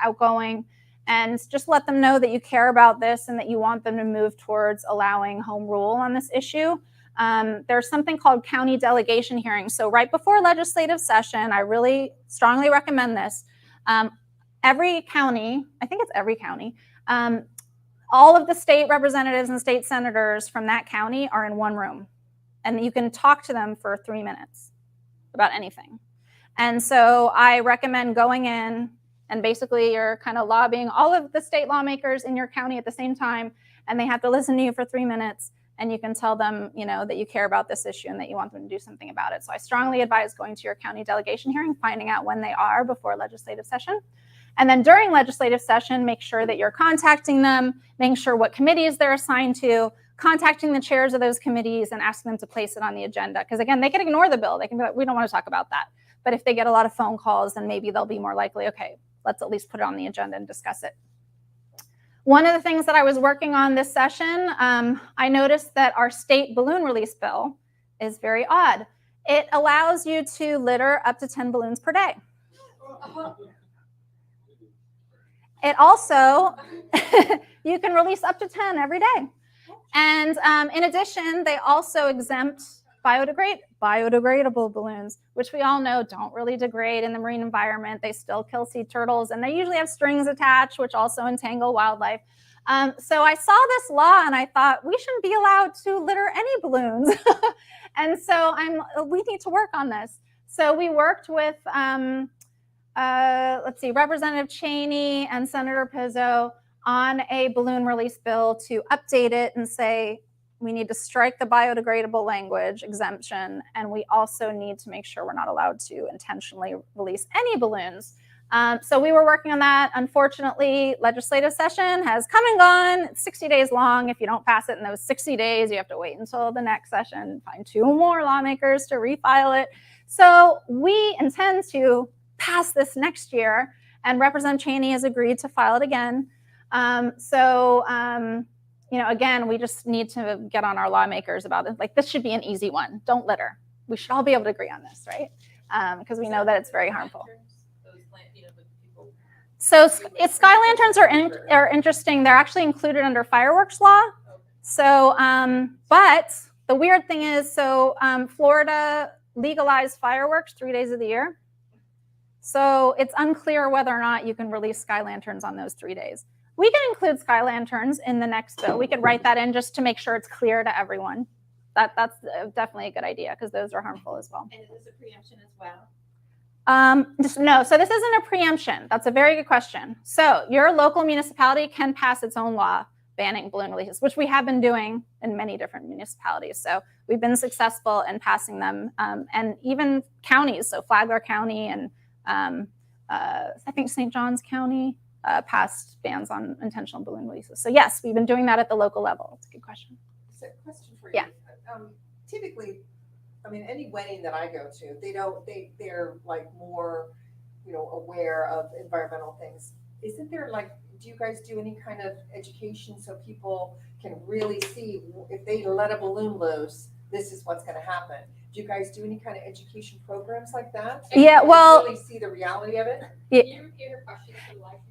outgoing, and just let them know that you care about this and that you want them to move towards allowing home rule on this issue. There's something called county delegation hearings. So right before legislative session, I really strongly recommend this. Every county, I think it's every county, all of the state representatives and state senators from that county are in one room, and you can talk to them for 3 minutes about anything. And so I recommend going in, and basically you're kind of lobbying all of the state lawmakers in your county at the same time, and they have to listen to you for 3 minutes, and you can tell them, that you care about this issue and that you want them to do something about it. So I strongly advise going to your county delegation hearing, finding out when they are before legislative session. And then during legislative session, make sure that you're contacting them, making sure what committees they're assigned to, contacting the chairs of those committees and asking them to place it on the agenda. Because again, they can ignore the bill. They can be like, we don't want to talk about that. But if they get a lot of phone calls, then maybe they'll be more likely, okay, let's at least put it on the agenda and discuss it. One of the things that I was working on this session, I noticed that our state balloon release bill is very odd. It allows you to litter up to 10 balloons per day. It also, you can release up to 10 every day. And in addition, they also exempt biodegradable balloons, which we all know don't really degrade in the marine environment. They still kill sea turtles, and they usually have strings attached, which also entangle wildlife. So I saw this law, and I thought, we shouldn't be allowed to litter any balloons. And so we need to work on this. So we worked with, let's see, Representative Cheney and Senator Pizzo on a balloon release bill to update it and say, we need to strike the biodegradable language exemption, and we also need to make sure we're not allowed to intentionally release any balloons. So we were working on that. Unfortunately, legislative session has come and gone. It's 60 days long. If you don't pass it in those 60 days, you have to wait until the next session, find 2 more lawmakers to refile it. So we intend to pass this next year, and Representative Cheney has agreed to file it again. You know, again, we just need to get on our lawmakers about it. Like, this should be an easy one. Don't litter. We should all be able to agree on this, right? Because we know that it's very harmful. So sky lanterns are interesting. They're actually included under fireworks law. So, but the weird thing is, so Florida legalized fireworks 3 days of the year. So it's unclear whether or not you can release sky lanterns on those 3 days. We can include sky lanterns in the next bill. We could write that in just to make sure it's clear to everyone. That's definitely a good idea, because those are harmful as well. And it is a preemption as well. No, so this isn't a preemption. That's a very good question. So your local municipality can pass its own law banning balloon releases, which we have been doing in many different municipalities. So we've been successful in passing them, and even counties. So Flagler County and I think St. Johns County passed bans on intentional balloon releases. So yes, we've been doing that at the local level. It's a good question. So, question for you. Yeah. Typically, I mean, any wedding that I go to, they're like more, you know, aware of environmental things. Isn't there, like, do you guys do any kind of education so people can really see if they let a balloon loose, this is what's going to happen? Do you guys do any kind of education programs like that? So Yeah, you well, really see the reality of it.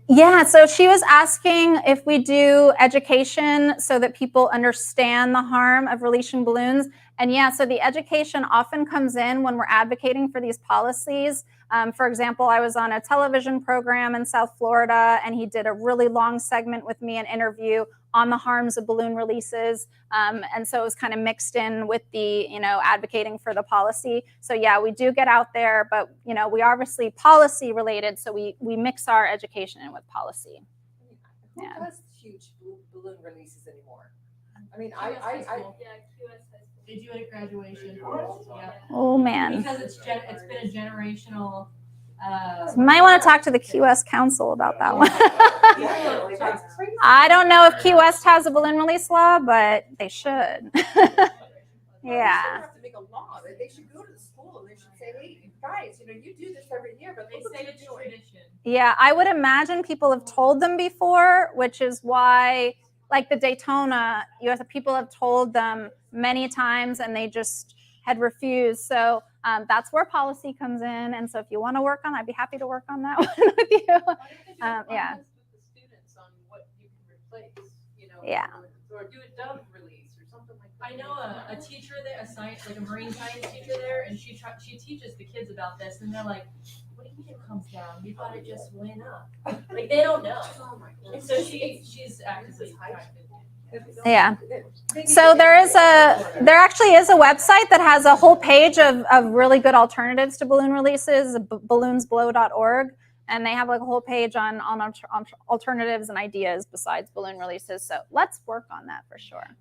Yeah, so she was asking if we do education so that people understand the harm of releasing balloons. And yeah, so the education often comes in when we're advocating for these policies. For example, I was on a television program in South Florida, and he did a really long segment with me, an interview on the harms of balloon releases. And so it was kind of mixed in with the, you know, advocating for the policy. So yeah, we do get out there, but, you know, we are obviously policy related. So we mix our education in with policy. Who Yeah. does huge balloon releases anymore? I mean, They do it at graduation. Yeah. Oh man. Because it's been a generational. Might want to talk to the Key West Council about that one. That's crazy. I don't know if Key West has a balloon release law, but they should. Well, Yeah. they should have to make a law that they should go to the school and they should say, hey, guys, you know, you do this every year, but They look what say you're it's doing. tradition. Yeah, I would imagine people have told them before, which is why, like the Daytona, people have told them many times and they just had refused. So that's where policy comes in. And so if you want to work on, I'd be happy to work on that one with you. Yeah. With the students on what you can replace, you know, Yeah. or do a dove release or something like that. I know a teacher there, a science, like a marine science teacher there, and she teaches the kids about this, and they're like, "What do you mean it comes down? You thought it just went up?" Like they don't know. Oh my And goodness. so she's actively trying to. Yeah. So there actually is a website that has a whole page of really good alternatives to balloon releases, balloonsblow.org. And they have like a whole page on alternatives and ideas besides balloon releases. So let's work on that for sure.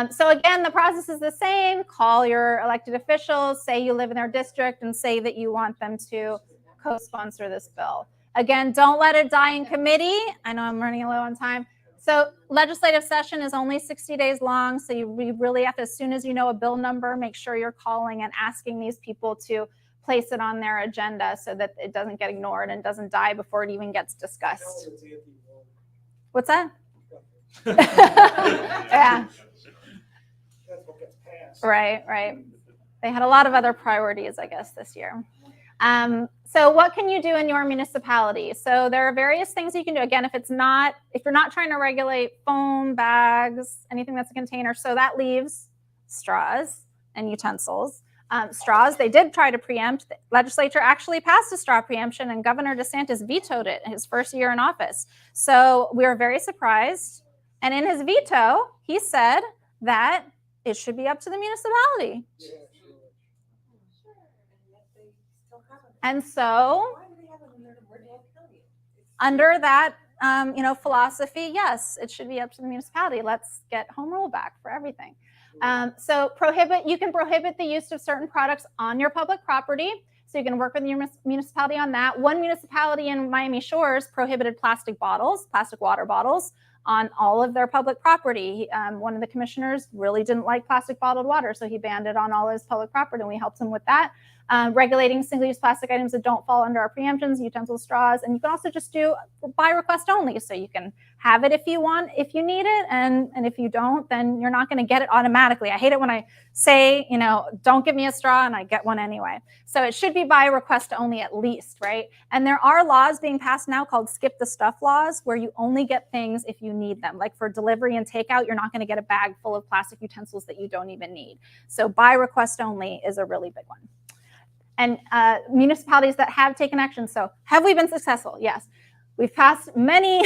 So again, the process is the same. Call your elected officials, say you live in their district, and say that you want them to co-sponsor this bill. Again, don't let it die in committee. I know I'm running low on time. So legislative session is only 60 days long. So we really have to, as soon as you know a bill number, make sure you're calling and asking these people to place it on their agenda so that it doesn't get ignored and doesn't die before it even gets discussed. What's that? Yeah. That's what gets passed. Right. They had a lot of other priorities, I guess, this year. So what can you do in your municipality? So there are various things you can do. Again, if you're not trying to regulate foam, bags, anything that's a container, so that leaves straws and utensils. Straws, they did try to preempt. The legislature actually passed a straw preemption, and Governor DeSantis vetoed it in his first year in office. So we were very surprised. And in his veto, he said that it should be up to the municipality. Yeah, sure. And so Why do they have it in their original county? under that philosophy, yes, it should be up to the municipality. Let's get home rule back for everything. So you can prohibit the use of certain products on your public property. So you can work with your municipality on that. One municipality in Miami Shores prohibited plastic water bottles on all of their public property. One of the commissioners really didn't like plastic bottled water, so he banned it on all his public property, and we helped him with that. Regulating single-use plastic items that don't fall under our preemptions, utensils, straws, and you can also just do by request only, so you can have it if you want, if you need it, and if you don't, then you're not going to get it automatically. I hate it when I say, don't give me a straw, and I get one anyway. So it should be by request only at least, right? And there are laws being passed now called skip the stuff laws, where you only get things if you need them. Like for delivery and takeout, you're not going to get a bag full of plastic utensils that you don't even need. So by request only is a really big one. And municipalities that have taken action. So have we been successful? Yes. We've passed many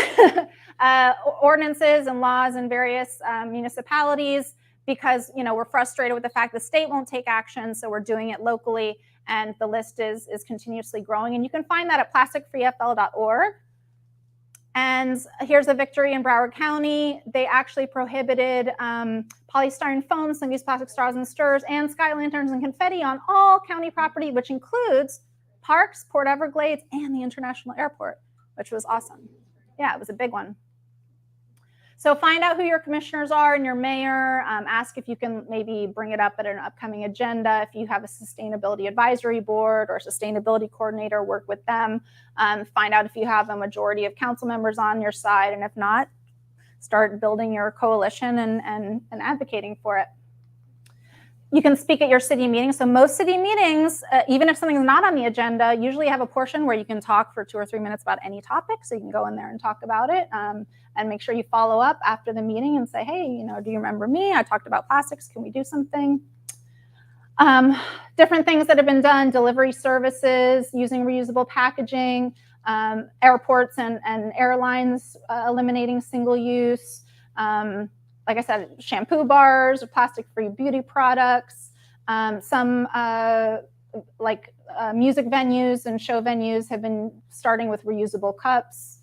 ordinances and laws in various municipalities because we're frustrated with the fact the state won't take action, so we're doing it locally, and the list is continuously growing. And you can find that at plasticfreefl.org. And here's a victory in Broward County. They actually prohibited polystyrene foam, single-use plastic straws and stirrers, and sky lanterns and confetti on all county property, which includes parks, Port Everglades, and the international airport, which was awesome. Yeah, it was a big one. So find out who your commissioners are and your mayor. Ask if you can maybe bring it up at an upcoming agenda. If you have a sustainability advisory board or sustainability coordinator, work with them. Find out if you have a majority of council members on your side. And if not, start building your coalition and advocating for it. You can speak at your city meetings. So most city meetings, even if something's not on the agenda, usually have a portion where you can talk for 2 or 3 minutes about any topic. So you can go in there and talk about it. And make sure you follow up after the meeting and say, hey, do you remember me? I talked about plastics. Can we do something? Different things that have been done, delivery services, using reusable packaging, airports and airlines eliminating single use. Like I said, shampoo bars, plastic-free beauty products. Some music venues and show venues have been starting with reusable cups.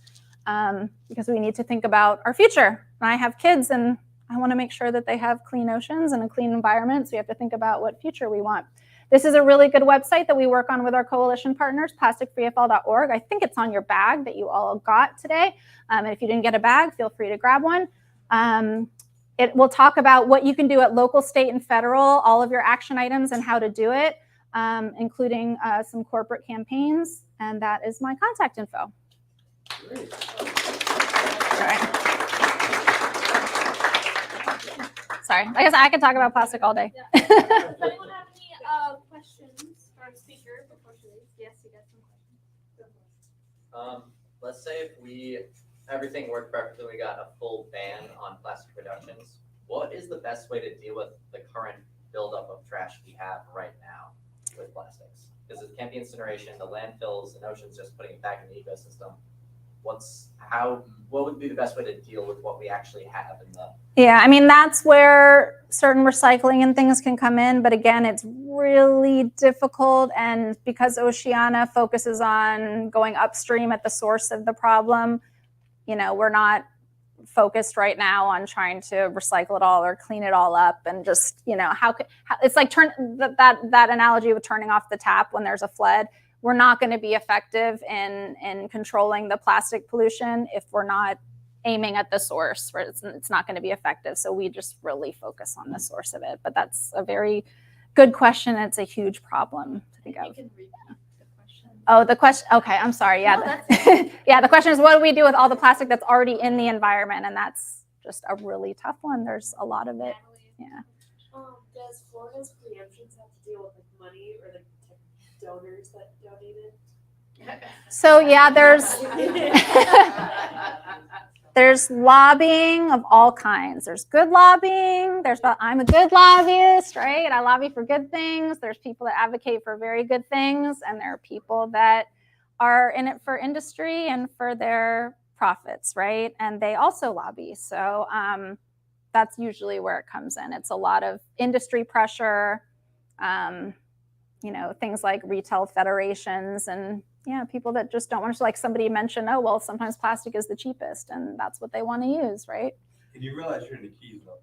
Because we need to think about our future. I have kids and I want to make sure that they have clean oceans and a clean environment. So we have to think about what future we want. This is a really good website that we work on with our coalition partners, plasticfreefl.org. I think it's on your bag that you all got today. And if you didn't get a bag, feel free to grab one. It will talk about what you can do at local, state, and federal, all of your action items and how to do it, including some corporate campaigns. And that is my contact info. Great. Sorry, I guess I could talk about plastic all day. Does anyone have any questions for our speaker before she leaves? Yes, you got some questions. Let's say if everything worked perfectly, we got a full ban on plastic reductions. What is the best way to deal with the current buildup of trash we have right now with plastics? Because it can't be incineration, the landfills, and oceans just putting it back in the ecosystem. What would be the best way to deal with what we actually have in the... Yeah, I mean, that's where certain recycling and things can come in. But again, it's really difficult. And because Oceana focuses on going upstream at the source of the problem, we're not focused right now on trying to recycle it all or clean it all up. And just, it's like that analogy with turning off the tap when there's a flood. We're not going to be effective in controlling the plastic pollution if we're not aiming at the source. It's not going to be effective. So we just really focus on the source of it. But that's a very good question. It's a huge problem to think of. You can repeat the question. Oh, the question. Okay, I'm sorry. Yeah, No, yeah. The question is, what do we do with all the plastic that's already in the environment? And that's just a really tough one. There's a lot of it. Natalie, Yeah. Does Florida's preemptions have to deal with like money or like donors that donated? So yeah, there's lobbying of all kinds. There's good lobbying. I'm a good lobbyist, right? I lobby for good things. There's people that advocate for very good things, and there are people that are in it for industry and for their profits, right? And they also lobby. So that's usually where it comes in. It's a lot of industry pressure, things like retail federations and people that just don't want to, like somebody mentioned, oh, well, sometimes plastic is the cheapest and that's what they want to use, right? And you realize you're in the Keys though.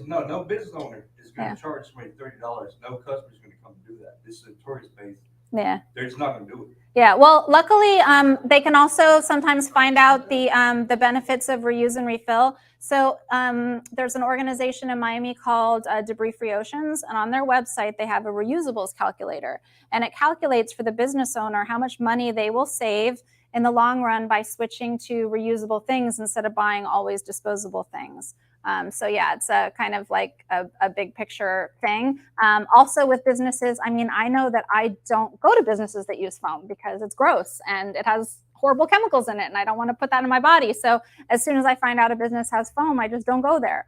No business owner is going to charge somebody $30. No customer is going to come do that. This is a tourist base. Yeah. They're just not going to do it. Yeah, well, luckily, they can also sometimes find out the benefits of reuse and refill. So there's an organization in Miami called Debris Free Oceans, and on their website, they have a reusables calculator. And it calculates for the business owner how much money they will save in the long run by switching to reusable things instead of buying always disposable things. So yeah, it's a kind of like a big picture thing. Also with businesses, I mean, I know that I don't go to businesses that use foam because it's gross and it has horrible chemicals in it and I don't want to put that in my body. So as soon as I find out a business has foam, I just don't go there.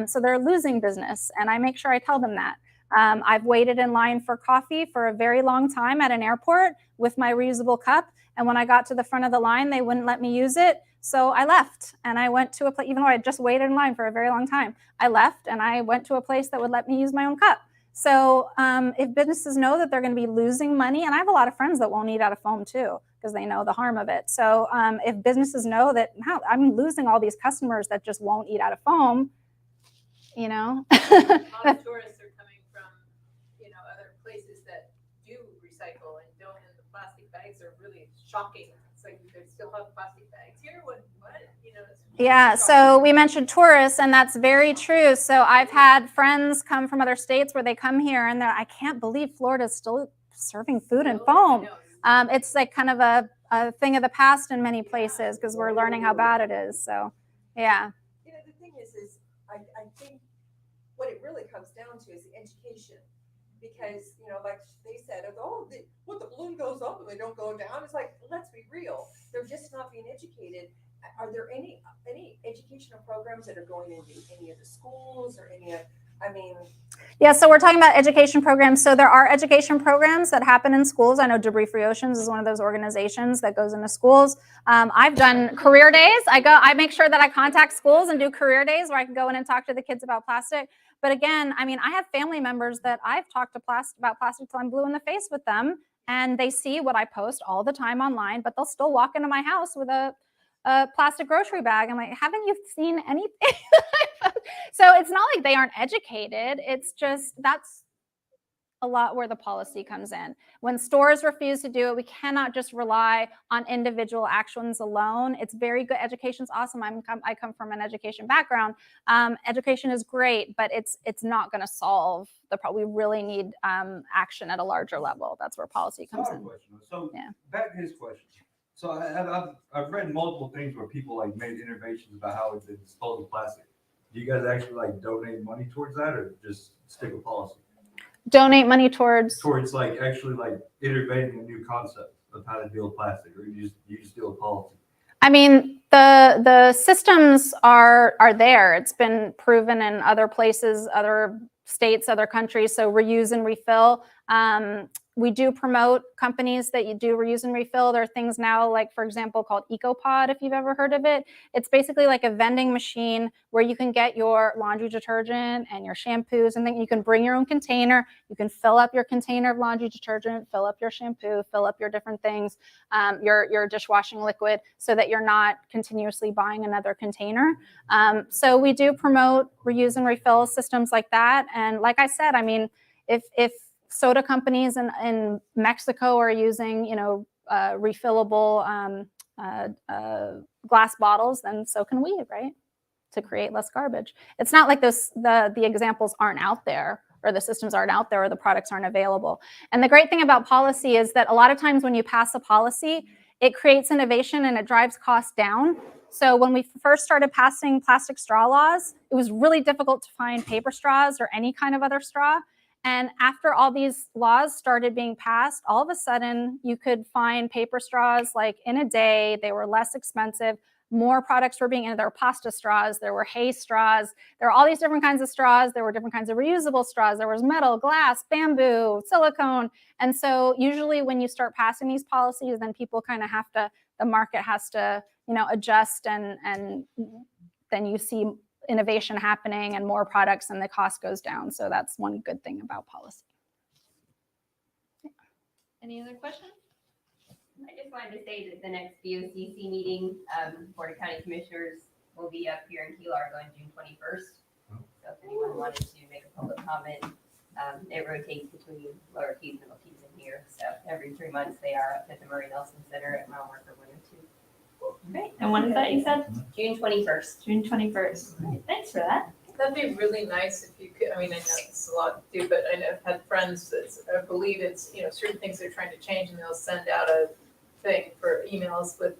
So they're losing business and I make sure I tell them that. I've waited in line for coffee for a very long time at an airport with my reusable cup. And when I got to the front of the line, they wouldn't let me use it. So I left and I went to a place, even though I just waited in line for a very long time, I left and I went to a place that would let me use my own cup. So if businesses know that they're going to be losing money, and I have a lot of friends that won't eat out of foam too, because they know the harm of it. So if businesses know that I'm losing all these customers that just won't eat out of foam, A lot of tourists are coming from, other places that do recycle and don't, and the plastic bags are really shocking. It's like they still have plastic bags here. What? Yeah, so we mentioned tourists, and that's very true. So I've had friends come from other states where they come here, and I can't believe Florida's still serving food in foam. It's like kind of a thing of the past in many places because we're learning how bad it is. So, yeah. The thing is I think what it really comes down to is the education. Because, like they said, the balloon goes up and they don't go down. It's like, let's be real. They're just not being educated. Are there any educational programs that are going into any of the schools or Yeah, so we're talking about education programs. So there are education programs that happen in schools. I know Debris Free Oceans is one of those organizations that goes into schools. I've done career days. I make sure that I contact schools and do career days where I can go in and talk to the kids about plastic. But again, I mean, I have family members that I've talked to about plastic till I'm blue in the face with them, and they see what I post all the time online, but they'll still walk into my house with a plastic grocery bag. I'm like, haven't you seen anything? So it's not like they aren't educated. It's just that's a lot where the policy comes in. When stores refuse to do it, we cannot just rely on individual actions alone. It's very good. Education's awesome. I come from an education background. Education is great, but it's not going to solve the problem. We really need action at a larger level. That's where policy comes in. So yeah. Back to his question. So I've read multiple things where people like made innovations about how it's disposable plastic. Do you guys actually like donate money towards that, or just stick with policy? Donate money towards like actually like innovating a new concept of how to deal with plastic, or you just deal with policy? I mean, the systems are there. It's been proven in other places, other states, other countries. So reuse and refill. We do promote companies that you do reuse and refill. There are things now, like, for example, called EcoPod, if you've ever heard of it. It's basically like a vending machine where you can get your laundry detergent and your shampoos, and then you can bring your own container. You can fill up your container of laundry detergent, fill up your shampoo, fill up your different things, your dishwashing liquid, so that you're not continuously buying another container. So we do promote reuse and refill systems like that. And like I said, I mean, if soda companies in Mexico are using, refillable glass bottles, then so can we, right? To create less garbage. It's not like the examples aren't out there, or the systems aren't out there, or the products aren't available. And the great thing about policy is that a lot of times when you pass a policy, it creates innovation and it drives costs down. So when we first started passing plastic straw laws, it was really difficult to find paper straws or any kind of other straw. And after all these laws started being passed, all of a sudden you could find paper straws like in a day. They were less expensive. More products were being, there were pasta straws, there were hay straws, there were all these different kinds of straws, there were different kinds of reusable straws, there was metal, glass, bamboo, silicone. And so usually when you start passing these policies, then people kind of have to, the market has to, adjust, and then you see innovation happening and more products and the cost goes down. So that's one good thing about policy. Any other questions? I just wanted to say that the next BOCC meeting, Board of County Commissioners will be up here in Key Largo on June 21st. So if anyone wanted to make a public comment, it rotates between Lower Keys and Middle Keys in here. So every 3 months they are up at the Murray Nelson Center at Mile Marker 102. Great. And when is that, you said? June 21st. June 21st. Great. Thanks for that. That'd be really nice if you could, I mean, I know it's a lot to do, but I know I've had friends that I believe it's, certain things they're trying to change and they'll send out a thing for emails with,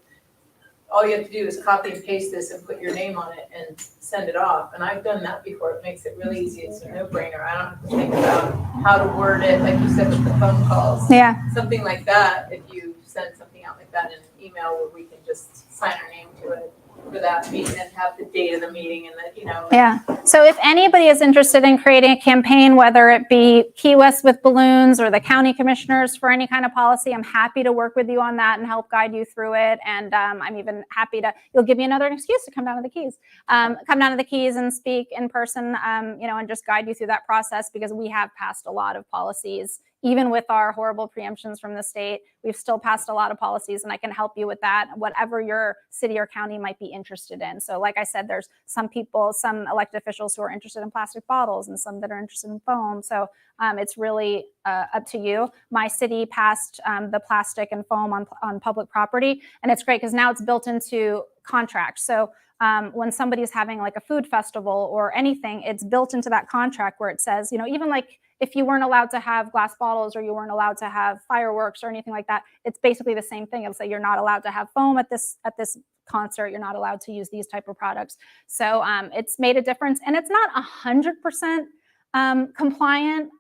all you have to do is copy and paste this and put your name on it and send it off. And I've done that before. It makes it really easy. It's a no-brainer. I don't have to think about how to word it, like you said with the phone calls. Yeah. Something like that, if you send something out like that in an email where we can just sign our name to it for that meeting and have the date of the meeting and that, Yeah. So if anybody is interested in creating a campaign, whether it be Key West with balloons or the county commissioners for any kind of policy, I'm happy to work with you on that and help guide you through it. And I'm even happy to, you'll give me another excuse to come down to the Keys, and speak in person, and just guide you through that process, because we have passed a lot of policies. Even with our horrible preemptions from the state, we've still passed a lot of policies, and I can help you with that, whatever your city or county might be interested in. So like I said, there's some people, some elected officials who are interested in plastic bottles and some that are interested in foam. So it's really up to you. My city passed the plastic and foam on public property, and it's great because now it's built into contracts. So when somebody's having like a food festival or anything, it's built into that contract where it says, even like if you weren't allowed to have glass bottles or you weren't allowed to have fireworks or anything like that, it's basically the same thing. It'll say you're not allowed to have foam at this concert. You're not allowed to use these type of products. So it's made a difference, and it's not 100% compliant.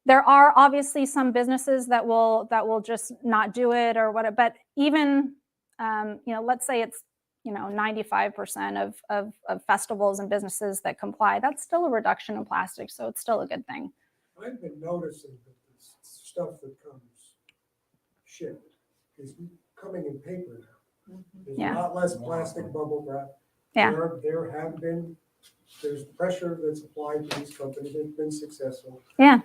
There are obviously some businesses that will just not do it or whatever. But even let's say it's 95% of festivals and businesses that comply. That's still a reduction in plastic, so it's still a good thing. I've been noticing that the stuff that comes shipped is coming in paper now. There's a lot less plastic bubble wrap. Yeah. There's pressure that's applied to these companies. They've been successful. Yeah.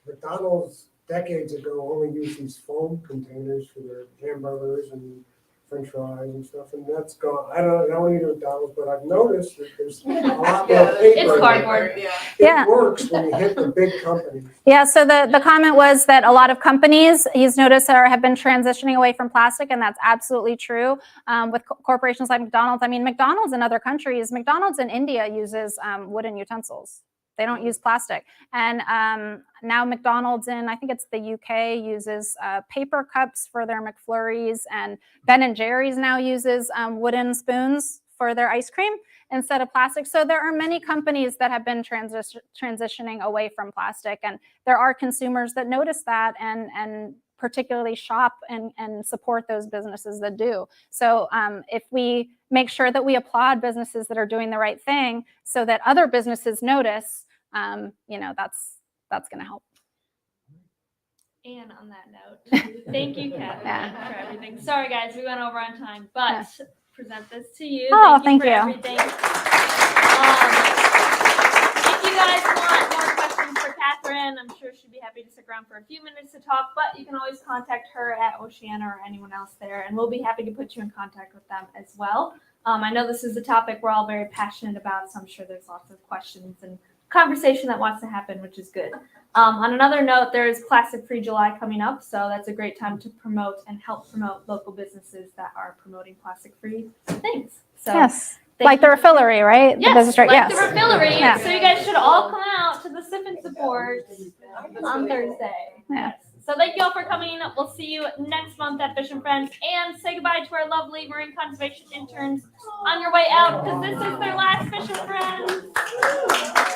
McDonald's decades ago only used these foam containers for their hamburgers and French fries and stuff, and that's gone. I don't eat at McDonald's, but I've noticed that there's a lot more paper. It's cardboard. It works when you hit the big companies. Yeah, so the comment was that a lot of companies, he's noticed, have been transitioning away from plastic, and that's absolutely true. With corporations like McDonald's, I mean, McDonald's in other countries, McDonald's in India uses wooden utensils. They don't use plastic. And now McDonald's in, I think it's the UK, uses paper cups for their McFlurries, and Ben & Jerry's now uses wooden spoons for their ice cream instead of plastic. So there are many companies that have been transitioning away from plastic, and there are consumers that notice that and particularly shop and support those businesses that do. So if we make sure that we applaud businesses that are doing the right thing so that other businesses notice, that's going to help. And on that note, thank you, Catherine, for everything. Sorry, guys, we went over on time, but present this to you. Oh, thank you. thank For you. everything. If you guys want more questions for Catherine, I'm sure she'd be happy to stick around for a few minutes to talk, but you can always contact her at Oceana or anyone else there, and we'll be happy to put you in contact with them as well. I know this is a topic we're all very passionate about, so I'm sure there's lots of questions and conversation that wants to happen, which is good. On another note, there's Plastic Free July coming up, so that's a great time to promote and help promote local businesses that are promoting plastic-free things. So Yes, like the refillery, right? Yes, The like the refillery. Yeah. So you guys should all come out to the Sip and Support on Thursday. Yeah. Yes. So thank you all for coming. We'll see you next month at Fish and Friends. And say goodbye to our lovely marine conservation interns on your way out because this is their last Fish and Friends.